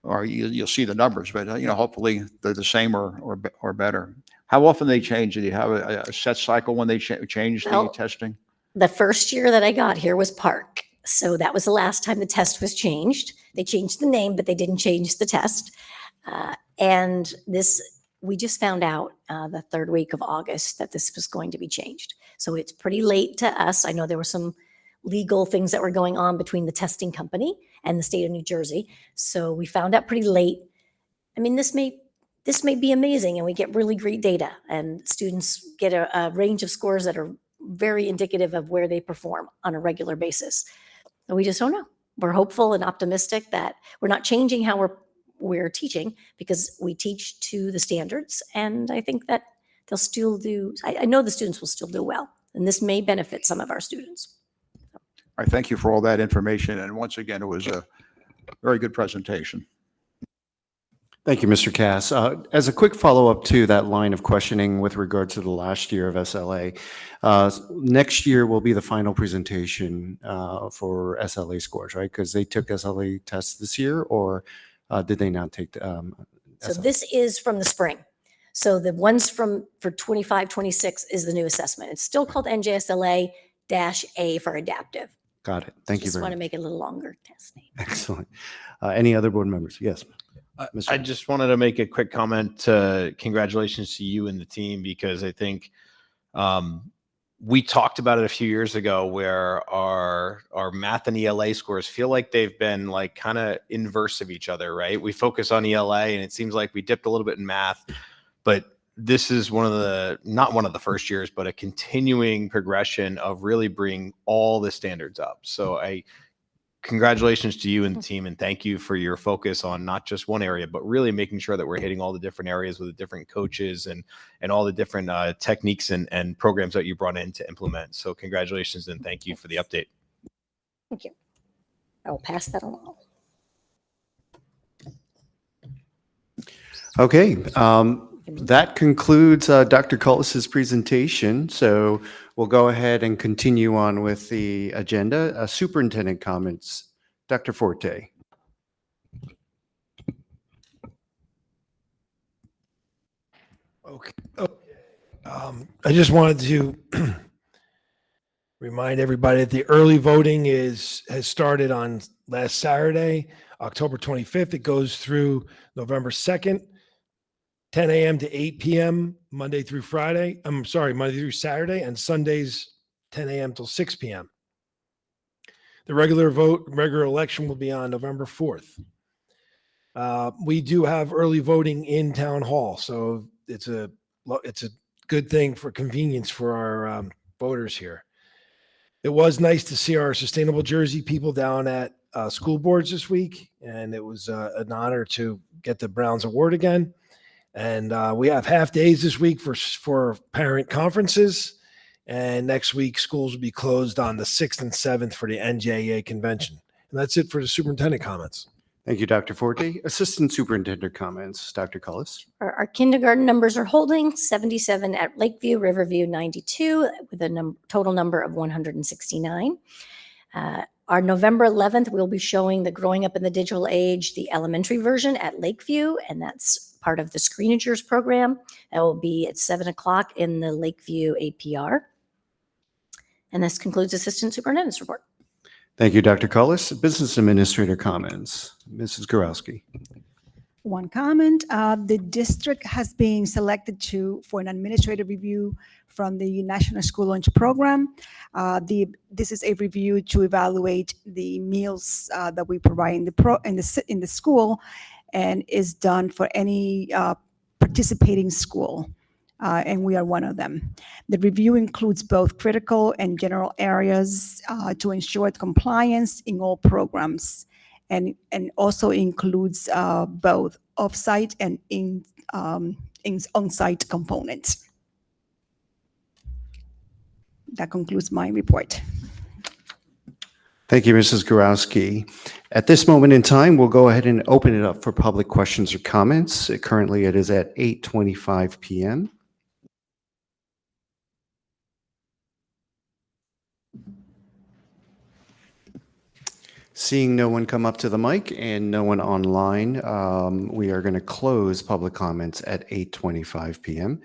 or you'll see the numbers, but you know, hopefully they're the same or better. How often they change? Do you have a set cycle when they change the testing?
The first year that I got here was Park, so that was the last time the test was changed. They changed the name, but they didn't change the test. And we just found out the third week of August that this was going to be changed. So it's pretty late to us. I know there were some legal things that were going on between the testing company and the state of New Jersey. So we found out pretty late. I mean, this may be amazing and we get really great data and students get a range of scores that are very indicative of where they perform on a regular basis. And we just don't know. We're hopeful and optimistic that we're not changing how we're teaching because we teach to the standards. And I think that they'll still I know the students will still do well. And this may benefit some of our students.
All right, thank you for all that information. And once again, it was a very good presentation.
Thank you, Mr. Cass. As a quick follow-up to that line of questioning with regard to the last year of SLA, next year will be the final presentation for SLA scores, right? Because they took SLA tests this year, or did they not take the
So this is from the spring. So the ones for 25, 26 is the new assessment. It's still called NJSLA-A for adaptive.
Got it. Thank you
Just
very
want to
much.
make it a little longer test name.
Excellent. Any other board members? Yes.
I just wanted to make a quick comment. Congratulations to you and the team, because I think we talked about it a few years ago where our math and ELA scores feel like they've been like kind of inverse of each other, right? We focus on ELA and it seems like we dipped a little bit in math, but this is not one of the first years, but a continuing progression of really bringing all the standards up. So congratulations to you and the team, and thank you for your focus on not just one area, but really making sure that we're hitting all the different areas with the different coaches and all the different techniques and programs that you brought in to implement. So congratulations and thank you for the update.
Thank you. I will pass that along.
Okay. That concludes Dr. Cullis's presentation. So we'll go ahead and continue on with the agenda. Superintendent comments. Dr. Forte.
Okay. I just wanted to remind everybody that the early voting has started on last Saturday, October 25th. It goes through November 2nd. 10 a.m. to 8 p.m. Monday through Saturday, and Sundays 10 a.m. till 6 p.m. The regular election will be on November 4th. We do have early voting in town hall, so it's a good thing for convenience for our voters here. It was nice to see our Sustainable Jersey people down at school boards this week, and it was an honor to get the Browns Award again. And we have half days this week for parent conferences, And next week, schools will be closed on the 6th and 7th for the NJEA convention. And that's it for the superintendent comments.
Thank you, Dr. Forte. Assistant Superintendent comments, Dr. Cullis.
Our kindergarten numbers are holding 77 at Lakeview, Riverview 92, with a total number of 169. Our November 11th, we'll be showing the Growing Up in the Digital Age, the elementary version at Lakeview, and that's part of the Screenagers program. That will be at 7 o'clock in the Lakeview APR. And this concludes Assistant Superintendent's report.
Thank you, Dr. Cullis. Business Administrator comments, Mrs. Gorowski.
One comment, the district has been selected for an administrative review from the National School Lunch Program. This is a review to evaluate the meals that we provide in the school, and is done for any participating school, and we are one of them. The review includes both critical and general areas to ensure compliance in all programs, and also includes both off-site and on-site components. That concludes my report.
Thank you, Mrs. Gorowski. At this moment in time, we'll go ahead and open it up for public questions or comments. Currently, it is at 8:25 p.m. Seeing no one come up to the mic and no one online, we are going to close public comments at 8:25 p.m.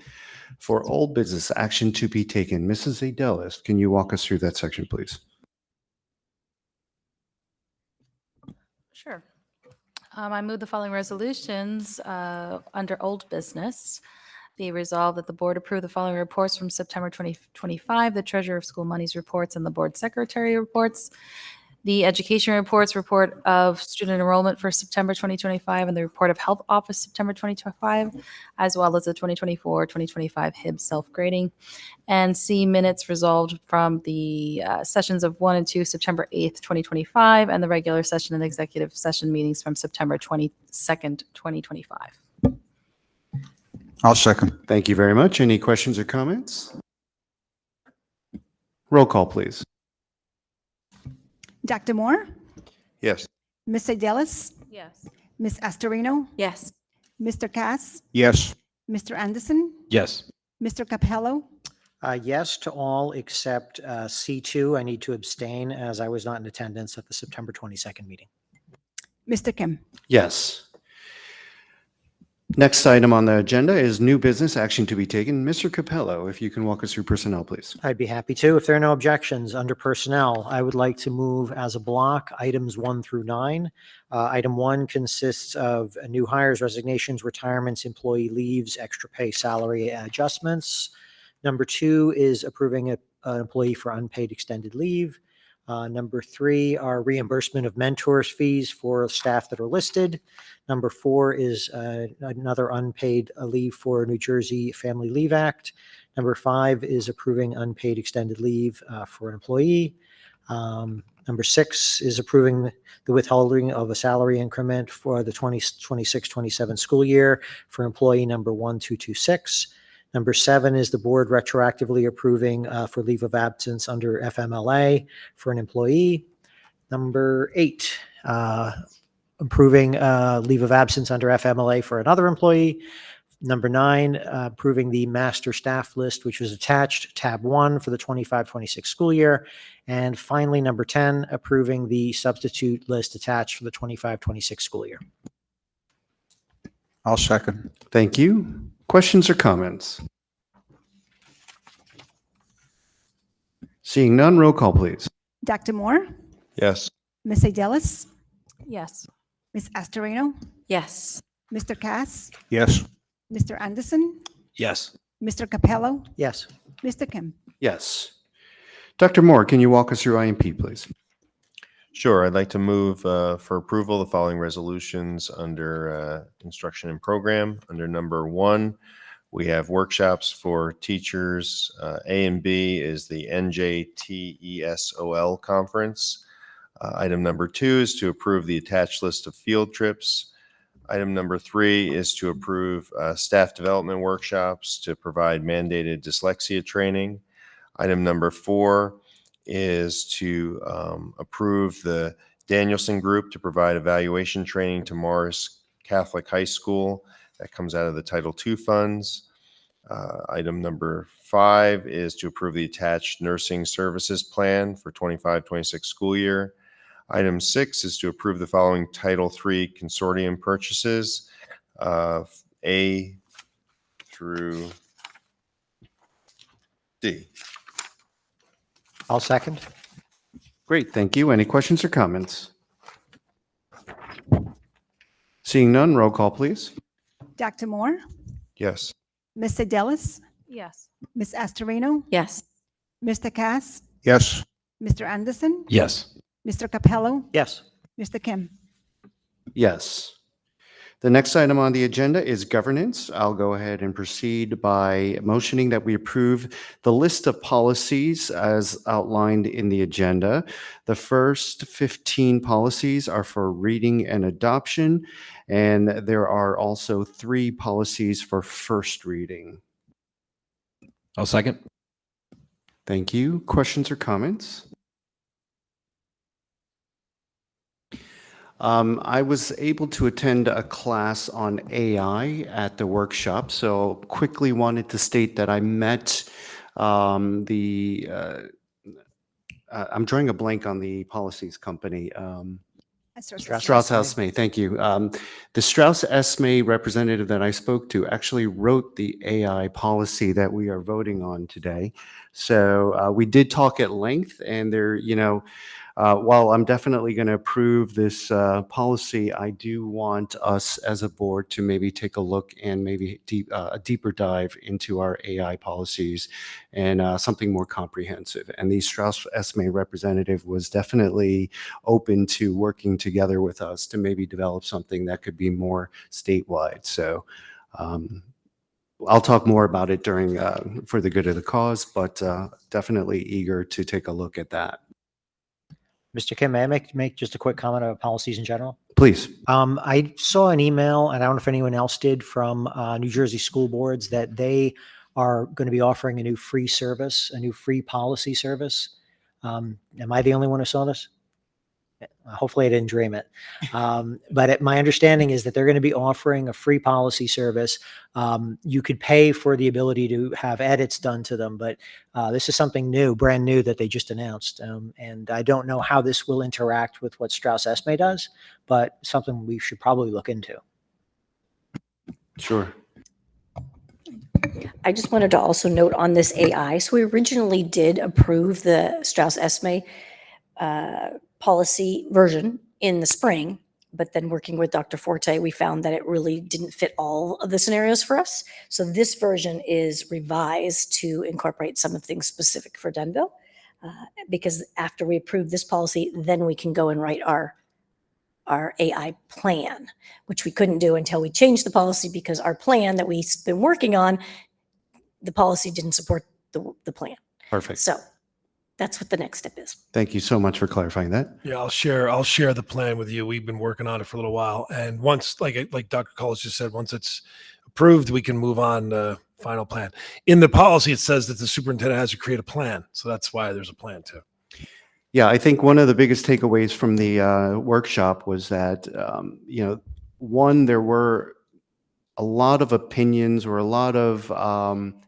For old business action to be taken, Mrs. Adelis, can you walk us through that section, please?
Sure. I move the following resolutions under old business. Be resolved that the board approve the following reports from September 2025, the Treasurer of School Monies reports and the board secretary reports. The education reports, report of student enrollment for September 2025, and the report of health office September 2025, as well as the 2024-2025 HIB self-grading. And C, minutes resolved from the sessions of 1 and 2, September 8th, 2025, and the regular session and executive session meetings from September 22nd, 2025.
I'll second.
Thank you very much. Any questions or comments? Roll call, please.
Dr. Moore,
Yes.
Ms. Adelis,
Yes.
Ms. Astorino,
Yes.
Mr. Cass,
Yes.
Mr. Anderson,
Yes.
Mr. Capello,
Yes to all except C2. I need to abstain as I was not in attendance at the September 22nd meeting.
Mr. Kim.
Yes. Next item on the agenda is new business action to be taken. Mr. Capello, if you can walk us through personnel, please.
I'd be happy to. If there are no objections under personnel, I would like to move as a block items 1 through 9. Item 1 consists of new hires, resignations, retirements, employee leaves, extra pay, salary adjustments. Number 2 is approving an employee for unpaid extended leave. Number 3 are reimbursement of mentors fees for staff that are listed. Number 4 is another unpaid leave for New Jersey Family Leave Act. Number 5 is approving unpaid extended leave for an employee. Number 6 is approving the withholding of a salary increment for the 2026-27 school year for employee number 1226. Number 7 is the board retroactively approving for leave of absence under FMLA for an employee. Number 8, approving leave of absence under FMLA for another employee. Number 9, approving the master staff list, which was attached, tab 1 for the 25-26 school year. And finally, number 10, approving the substitute list attached for the 25-26 school year.
I'll second.
Thank you. Questions or comments? Seeing none, roll call, please.
Dr. Moore,
Yes.
Ms. Adelis,
Yes.
Ms. Astorino,
Yes.
Mr. Cass,
Yes.
Mr. Anderson,
Yes.
Mr. Capello,
Yes.
Mr. Kim.
Yes. Dr. Moore, can you walk us through IMP, please?
Sure. I'd like to move for approval the following resolutions under instruction and program. Under number 1, we have workshops for teachers. A and B is the NJTESOL conference. Item number 2 is to approve the attached list of field trips. Item number 3 is to approve staff development workshops to provide mandated dyslexia training. Item number 4 is to approve the Danielson Group to provide evaluation training to Morris Catholic High School. That comes out of the Title II funds. Item number 5 is to approve the attached nursing services plan for 25-26 school year. Item 6 is to approve the following Title III consortium purchases, A through D.
I'll second.
Great, thank you. Any questions or comments? Seeing none, roll call, please.
Dr. Moore,
Yes.
Ms. Sedelis,
Yes.
Ms. Astorino,
Yes.
Mr. Cass,
Yes.
Mr. Anderson,
Yes.
Mr. Capello,
Yes.
Mr. Kim.
Yes. The next item on the agenda is governance. I'll go ahead and proceed by motioning that we approve the list of policies as outlined in the agenda. The first 15 policies are for reading and adoption, and there are also 3 policies for first reading.
I'll second.
Thank you. Questions or comments? I was able to attend a class on AI at the workshop, so quickly wanted to state that I met I'm drawing a blank on the policies company. Strauss Esme, thank you. The Strauss Esme representative that I spoke to actually wrote the AI policy that we are voting on today. So we did talk at length, and while I'm definitely going to approve this policy, I do want us as a board to maybe take a look and maybe a deeper dive into our AI policies and something more comprehensive. And the Strauss Esme representative was definitely open to working together with us to maybe develop something that could be more statewide. So I'll talk more about it during for the good of the cause, but definitely eager to take a look at that.
Mr. Kim, may I make just a quick comment about policies in general?
Please.
I saw an email, and I don't know if anyone else did, from New Jersey school boards that they are going to be offering a new free service, a new free policy service. Am I the only one who saw this? Hopefully I didn't dream it. But my understanding is that they're going to be offering a free policy service. You could pay for the ability to have edits done to them, but this is something new, brand new, that they just announced. And I don't know how this will interact with what Strauss Esme does, but something we should probably look into.
Sure.
I just wanted to also note on this AI. So we originally did approve the Strauss Esme policy version in the spring, but then working with Dr. Forte, we found that it really didn't fit all of the scenarios for us. So this version is revised to incorporate some of things specific for Denville, because after we approve this policy, then we can go and write our AI plan, which we couldn't do until we changed the policy, because our plan that we've been working on, the policy didn't support the plan.
Perfect.
So that's what the next step is.
Thank you so much for clarifying that.
Yeah, I'll share the plan with you. We've been working on it for a little while, and once, like Dr. Collins just said, once it's approved, we can move on to final plan. In the policy, it says that the superintendent has to create a plan, so that's why there's a plan too.
Yeah, I think one of the biggest takeaways from the workshop was that, one, there were a lot of opinions or a lot of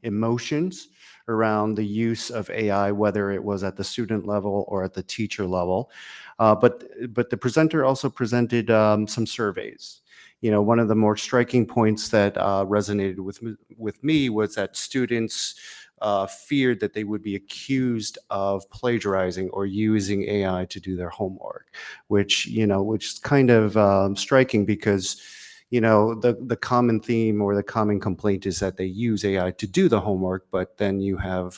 emotions around the use of AI, whether it was at the student level or at the teacher level. But the presenter also presented some surveys. One of the more striking points that resonated with me was that students feared that they would be accused of plagiarizing or using AI to do their homework, which is kind of striking, because the common theme or the common complaint is that they use AI to do the homework, but then you have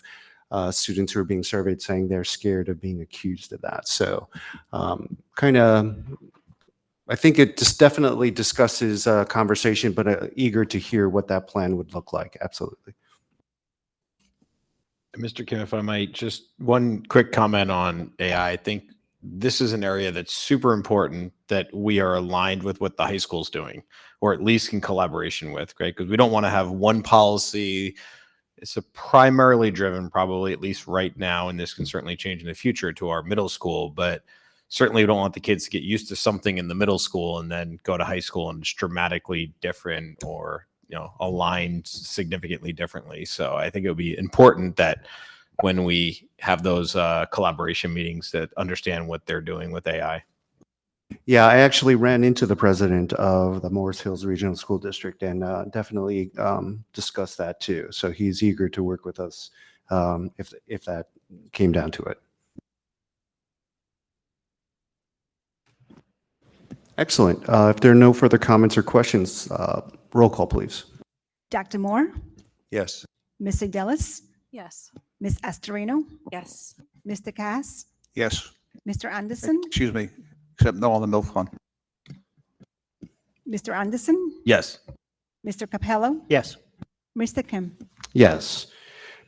students who are being surveyed saying they're scared of being accused of that. So I think it just definitely discusses a conversation, but eager to hear what that plan would look like. Absolutely.
Mr. Kim, if I might, just one quick comment on AI. I think this is an area that's super important that we are aligned with what the high school is doing, or at least in collaboration with, right? Because we don't want to have one policy it's primarily driven, probably at least right now, and this can certainly change in the future, to our middle school. But certainly we don't want the kids to get used to something in the middle school and then go to high school and it's dramatically different, or aligned significantly differently. So I think it would be important that when we have those collaboration meetings, that understand what they're doing with AI.
Yeah, I actually ran into the president of the Morris Hills Regional School District and definitely discussed that too. So he's eager to work with us if that came down to it. Excellent. If there are no further comments or questions, roll call, please.
Dr. Moore,
Yes.
Ms. Sedelis,
Yes.
Ms. Astorino,
Yes.
Mr. Cass,
Yes,
Mr. Anderson,
excuse me, except no on the milk fund.
Mr. Anderson,
Yes.
Mr. Capello,
Yes.
Mr. Kim.
Yes.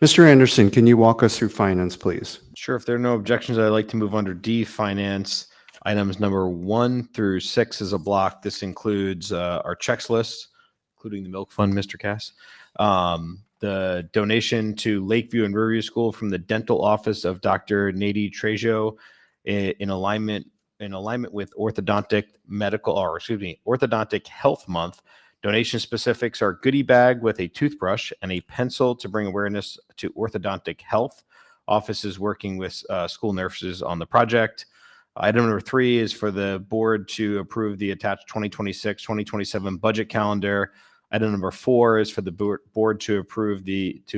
Mr. Anderson, can you walk us through finance, please?
Sure. If there are no objections, I'd like to move under D, finance, items number 1 through 6 as a block. This includes our checks list, including the milk fund, Mr. Cass. The donation to Lakeview and Riverview School from the dental office of Dr. Nady Trejo in alignment with orthodontic health month. Donation specifics are goodie bag with a toothbrush and a pencil to bring awareness to orthodontic health. Office is working with school nurses on the project. Item number 3 is for the board to approve the attached 2026-2027 budget calendar. Item number 4 is for the board to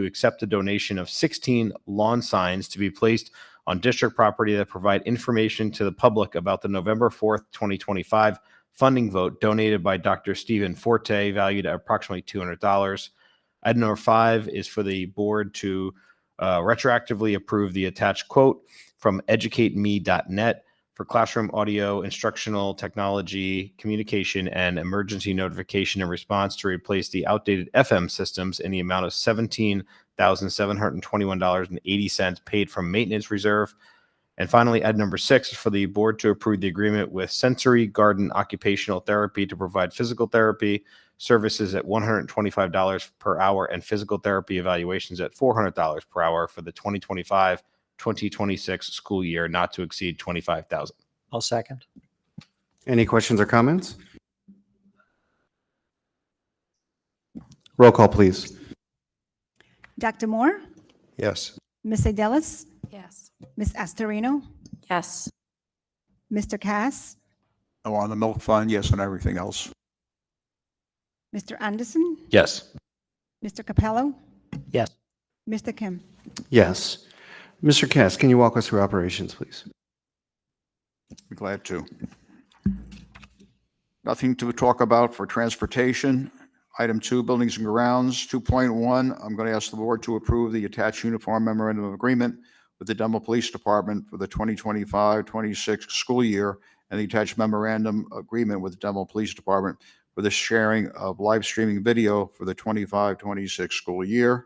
accept a donation of 16 lawn signs to be placed on district property that provide information to the public about the November 4th, 2025 funding vote donated by Dr. Stephen Forte, valued at approximately $200. Item number 5 is for the board to retroactively approve the attached quote from educateme.net for classroom audio, instructional technology, communication, and emergency notification and response to replace the outdated FM systems in the amount of $17,721.80 paid from maintenance reserve. And finally, item number 6 is for the board to approve the agreement with Sensory Garden Occupational Therapy to provide physical therapy services at $125 per hour and physical therapy evaluations at $400 per hour for the 2025-2026 school year, not to exceed $25,000.
I'll second.
Any questions or comments? Roll call, please.
Dr. Moore,
Yes.
Ms. Sedelis,
Yes.
Ms. Astorino,
Yes.
Mr. Cass,
No on the milk fund, yes on everything else.
Mr. Anderson,
Yes.
Mr. Capello,
Yes.
Mr. Kim.
Yes. Mr. Cass, can you walk us through operations, please?
Be glad to. Nothing to talk about for transportation. Item 2, buildings and grounds. 2.1, I'm going to ask the board to approve the attached uniform memorandum of agreement with the Denville Police Department for the 2025-26 school year, and the attached memorandum agreement with the Denville Police Department for the sharing of live streaming video for the 25-26 school year.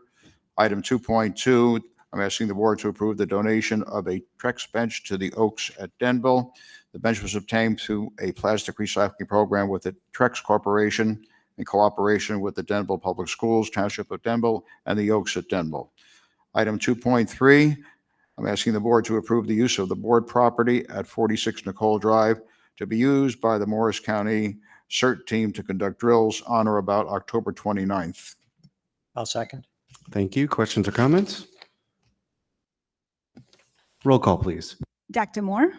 Item 2.2, I'm asking the board to approve the donation of a Trex bench to the Oaks at Denville. The bench was obtained through a plastic recycling program with the Trex Corporation in cooperation with the Denville Public Schools, Township of Denville, and the Oaks at Denville. Item 2.3, I'm asking the board to approve the use of the board property at 46 Nicole Drive to be used by the Morris County CERT team to conduct drills on or about October 29th.
I'll second.
Thank you. Questions or comments? Roll call, please.
Dr. Moore,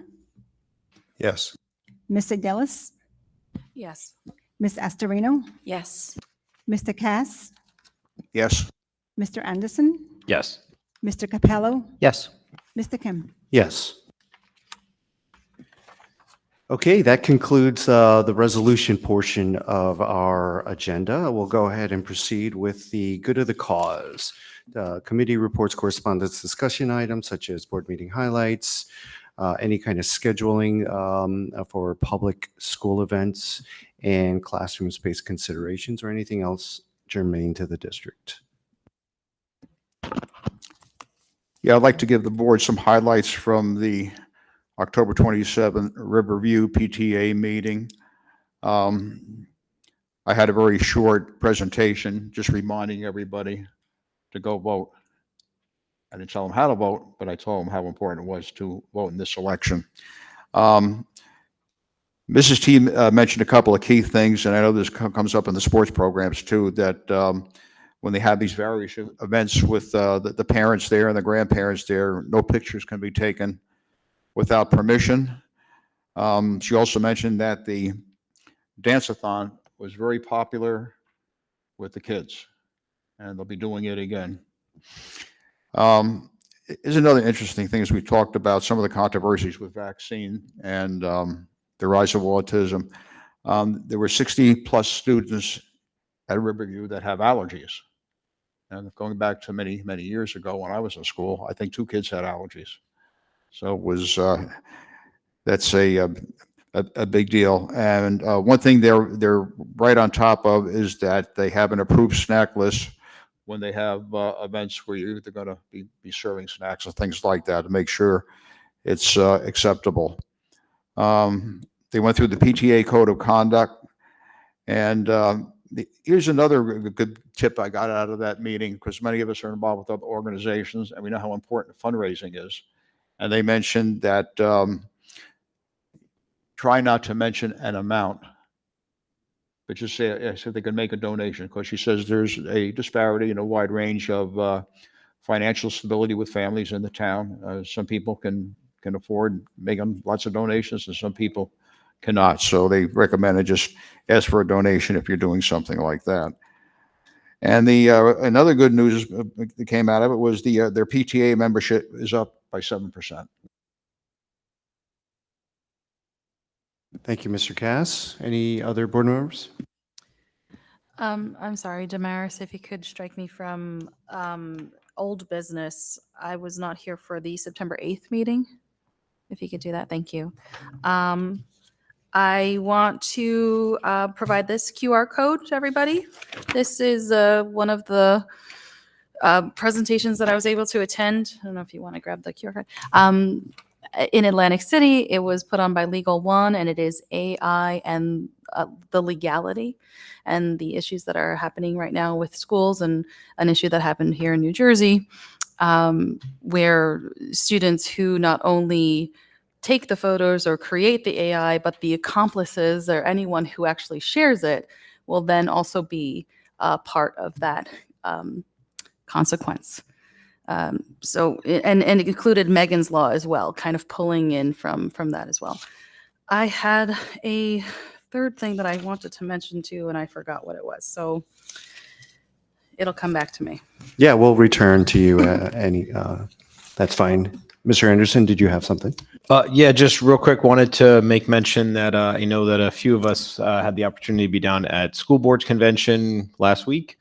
Yes.
Ms. Sedelis,
Yes.
Ms. Astorino,
Yes.
Mr. Cass,
Yes.
Mr. Anderson,
Yes.
Mr. Capello,
Yes.
Mr. Kim.
Yes. Okay, that concludes the resolution portion of our agenda. We'll go ahead and proceed with the good of the cause. Committee reports, correspondence, discussion items such as board meeting highlights, any kind of scheduling for public school events, and classroom space considerations, or anything else germane to the district.
Yeah, I'd like to give the board some highlights from the October 27th Riverview PTA meeting. I had a very short presentation, just reminding everybody to go vote. I didn't tell them how to vote, but I told them how important it was to vote in this election. Mrs. T mentioned a couple of key things, and I know this comes up in the sports programs too, that when they have these various events with the parents there and the grandparents there, no pictures can be taken without permission. She also mentioned that the dance-a-thon was very popular with the kids, and they'll be doing it again. Is another interesting thing as we talked about some of the controversies with vaccine and the rise of autism. There were 60 plus students at Riverview that have allergies. And going back to many, many years ago when I was in school, I think 2 kids had allergies. So it was, that's a big deal. And one thing they're right on top of is that they have an approved snack list when they have events where you're either going to be serving snacks and things like that to make sure it's acceptable. They went through the PTA code of conduct. And here's another good tip I got out of that meeting, because many of us are involved with other organizations and we know how important fundraising is. And they mentioned that try not to mention an amount, but just say they can make a donation, because she says there's a disparity in a wide range of financial stability with families in the town. Some people can afford making lots of donations and some people cannot. So they recommended just ask for a donation if you're doing something like that. And the another good news that came out of it was their PTA membership is up by 7%.
Thank you, Mr. Cass. Any other board members?
I'm sorry, Damaris, if you could strike me from old business. I was not here for the September 8th meeting. If you could do that, thank you. I want to provide this QR code to everybody. This is one of the presentations that I was able to attend. I don't know if you want to grab the QR code. In Atlantic City, it was put on by Legal One, and it is AI and the legality and the issues that are happening right now with schools, and an issue that happened here in New Jersey, where students who not only take the photos or create the AI, but the accomplices or anyone who actually shares it will then also be part of that consequence. So it included Megan's Law as well, kind of pulling in from that as well. I had a third thing that I wanted to mention too, and I forgot what it was. So it'll come back to me.
Yeah, we'll return to you. That's fine. Mr. Anderson, did you have something?
Yeah, just real quick, wanted to make mention that I know that a few of us had the opportunity to be down at School Boards Convention last week.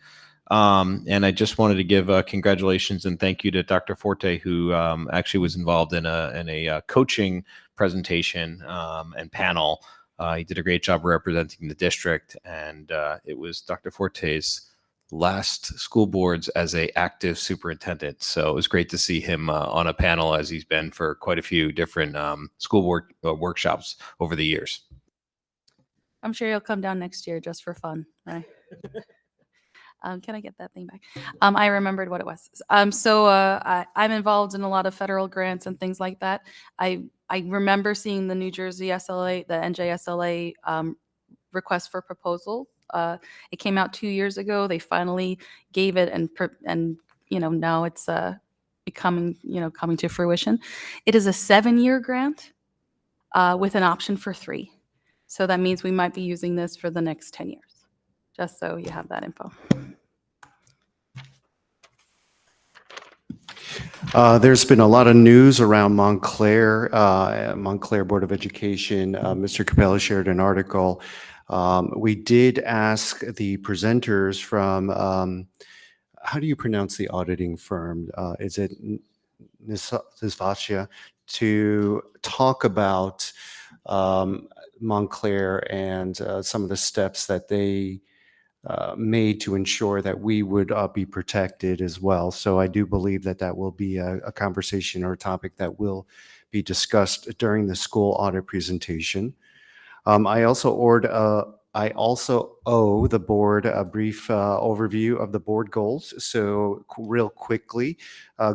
And I just wanted to give congratulations and thank you to Dr. Forte, who actually was involved in a coaching presentation and panel. He did a great job representing the district, and it was Dr. Forte's last school boards as a active superintendent. So it was great to see him on a panel, as he's been for quite a few different school board workshops over the years.
I'm sure you'll come down next year just for fun, right? Can I get that thing back? I remembered what it was. I'm involved in a lot of federal grants and things like that. I remember seeing the New Jersey SLA, the NJSLA request for proposal. It came out 2 years ago. They finally gave it, and now it's coming to fruition. It is a 7-year grant with an option for 3. So that means we might be using this for the next 10 years. Just so you have that info.
There's been a lot of news around Montclair Board of Education. Mr. Capella shared an article. We did ask the presenters from, how do you pronounce the auditing firm? Is it Nisvatia, to talk about Montclair and some of the steps that they made to ensure that we would be protected as well. So I do believe that will be a conversation or a topic that will be discussed during the school audit presentation. I also I also owe the board a brief overview of the board goals. So real quickly,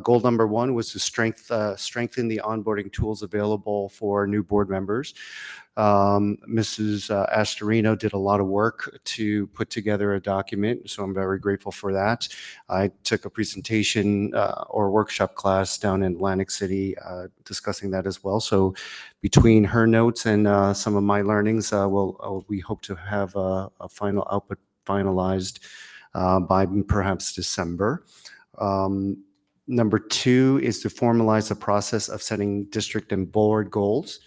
goal number 1 was to strengthen the onboarding tools available for new board members. Mrs. Astorino did a lot of work to put together a document, so I'm very grateful for that. I took a presentation or workshop class down in Atlantic City discussing that as well. So between her notes and some of my learnings, we hope to have a final output finalized by perhaps December. Number 2 is to formalize the process of setting district and board goals.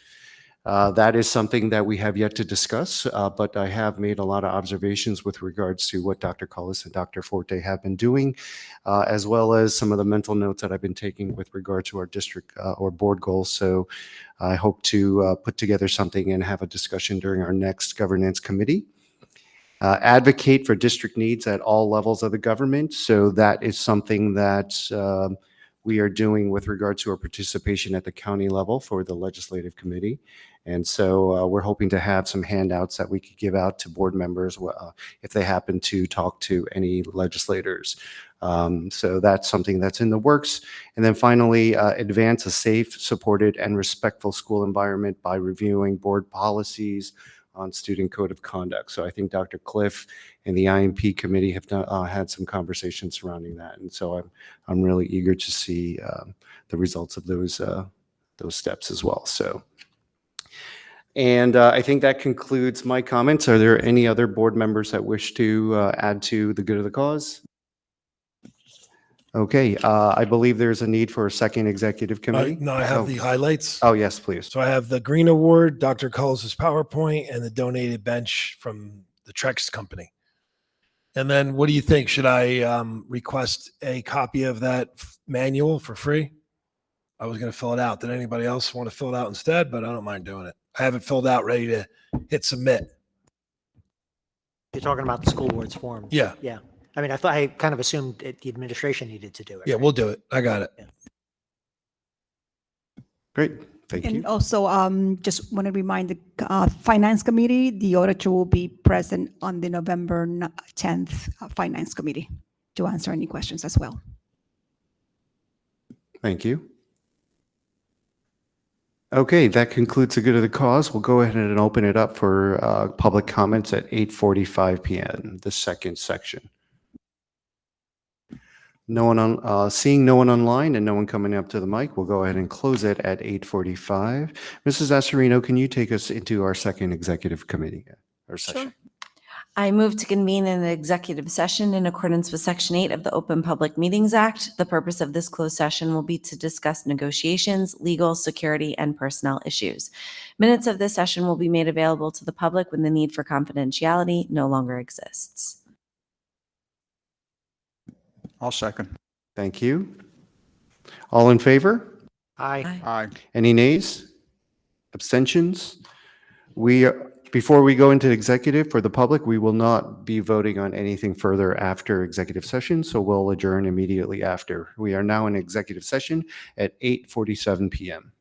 That is something that we have yet to discuss, but I have made a lot of observations with regards to what Dr. Cullis and Dr. Forte have been doing, as well as some of the mental notes that I've been taking with regard to our district or board goals. So I hope to put together something and have a discussion during our next governance committee. Advocate for district needs at all levels of the government. So that is something that we are doing with regard to our participation at the county level for the legislative committee. And so we're hoping to have some handouts that we could give out to board members if they happen to talk to any legislators. So that's something that's in the works. And then finally, advance a safe, supported, and respectful school environment by reviewing board policies on student code of conduct. So I think Dr. Cliff and the IMP committee have had some conversations surrounding that. And so I'm really eager to see the results of those steps as well. So, and I think that concludes my comments. Are there any other board members that wish to add to the good of the cause? Okay, I believe there's a need for a second executive committee.
No, I have the highlights.
Oh, yes, please.
So I have the Green Award, Dr. Cullis' PowerPoint, and the donated bench from the Trex company. And then what do you think? Should I request a copy of that manual for free? I was going to fill it out. Did anybody else want to fill it out instead? But I don't mind doing it. I have it filled out, ready to hit submit.
You're talking about the school board's form.
Yeah.
Yeah. I mean, I kind of assumed the administration needed to do it.
Yeah,
right?
we'll do it. I got it.
Yeah.
Great. Thank you.
And also, just want to remind the Finance Committee, the auditor will be present on the November 10th Finance Committee to answer any questions as well.
Thank you. Okay, that concludes the good of the cause. We'll go ahead and open it up for public comments at 8:45 p.m., the second section. No one on, seeing no one online and no one coming up to the mic, we'll go ahead and close it at 8:45. Mrs. Astorino, can you take us into our second executive committee or session?
I move to convene an executive session in accordance with Section 8 of the Open Public Meetings Act. The purpose of this closed session will be to discuss negotiations, legal, security, and personnel issues. Minutes of this session will be made available to the public when the need for confidentiality no longer exists.
I'll second.
Thank you. All in favor?
Aye.
Aye.
Any nays? Abstentions? Before we go into executive for the public, we will not be voting on anything further after executive session, so we'll adjourn immediately after. We are now in executive session at 8:47 p.m.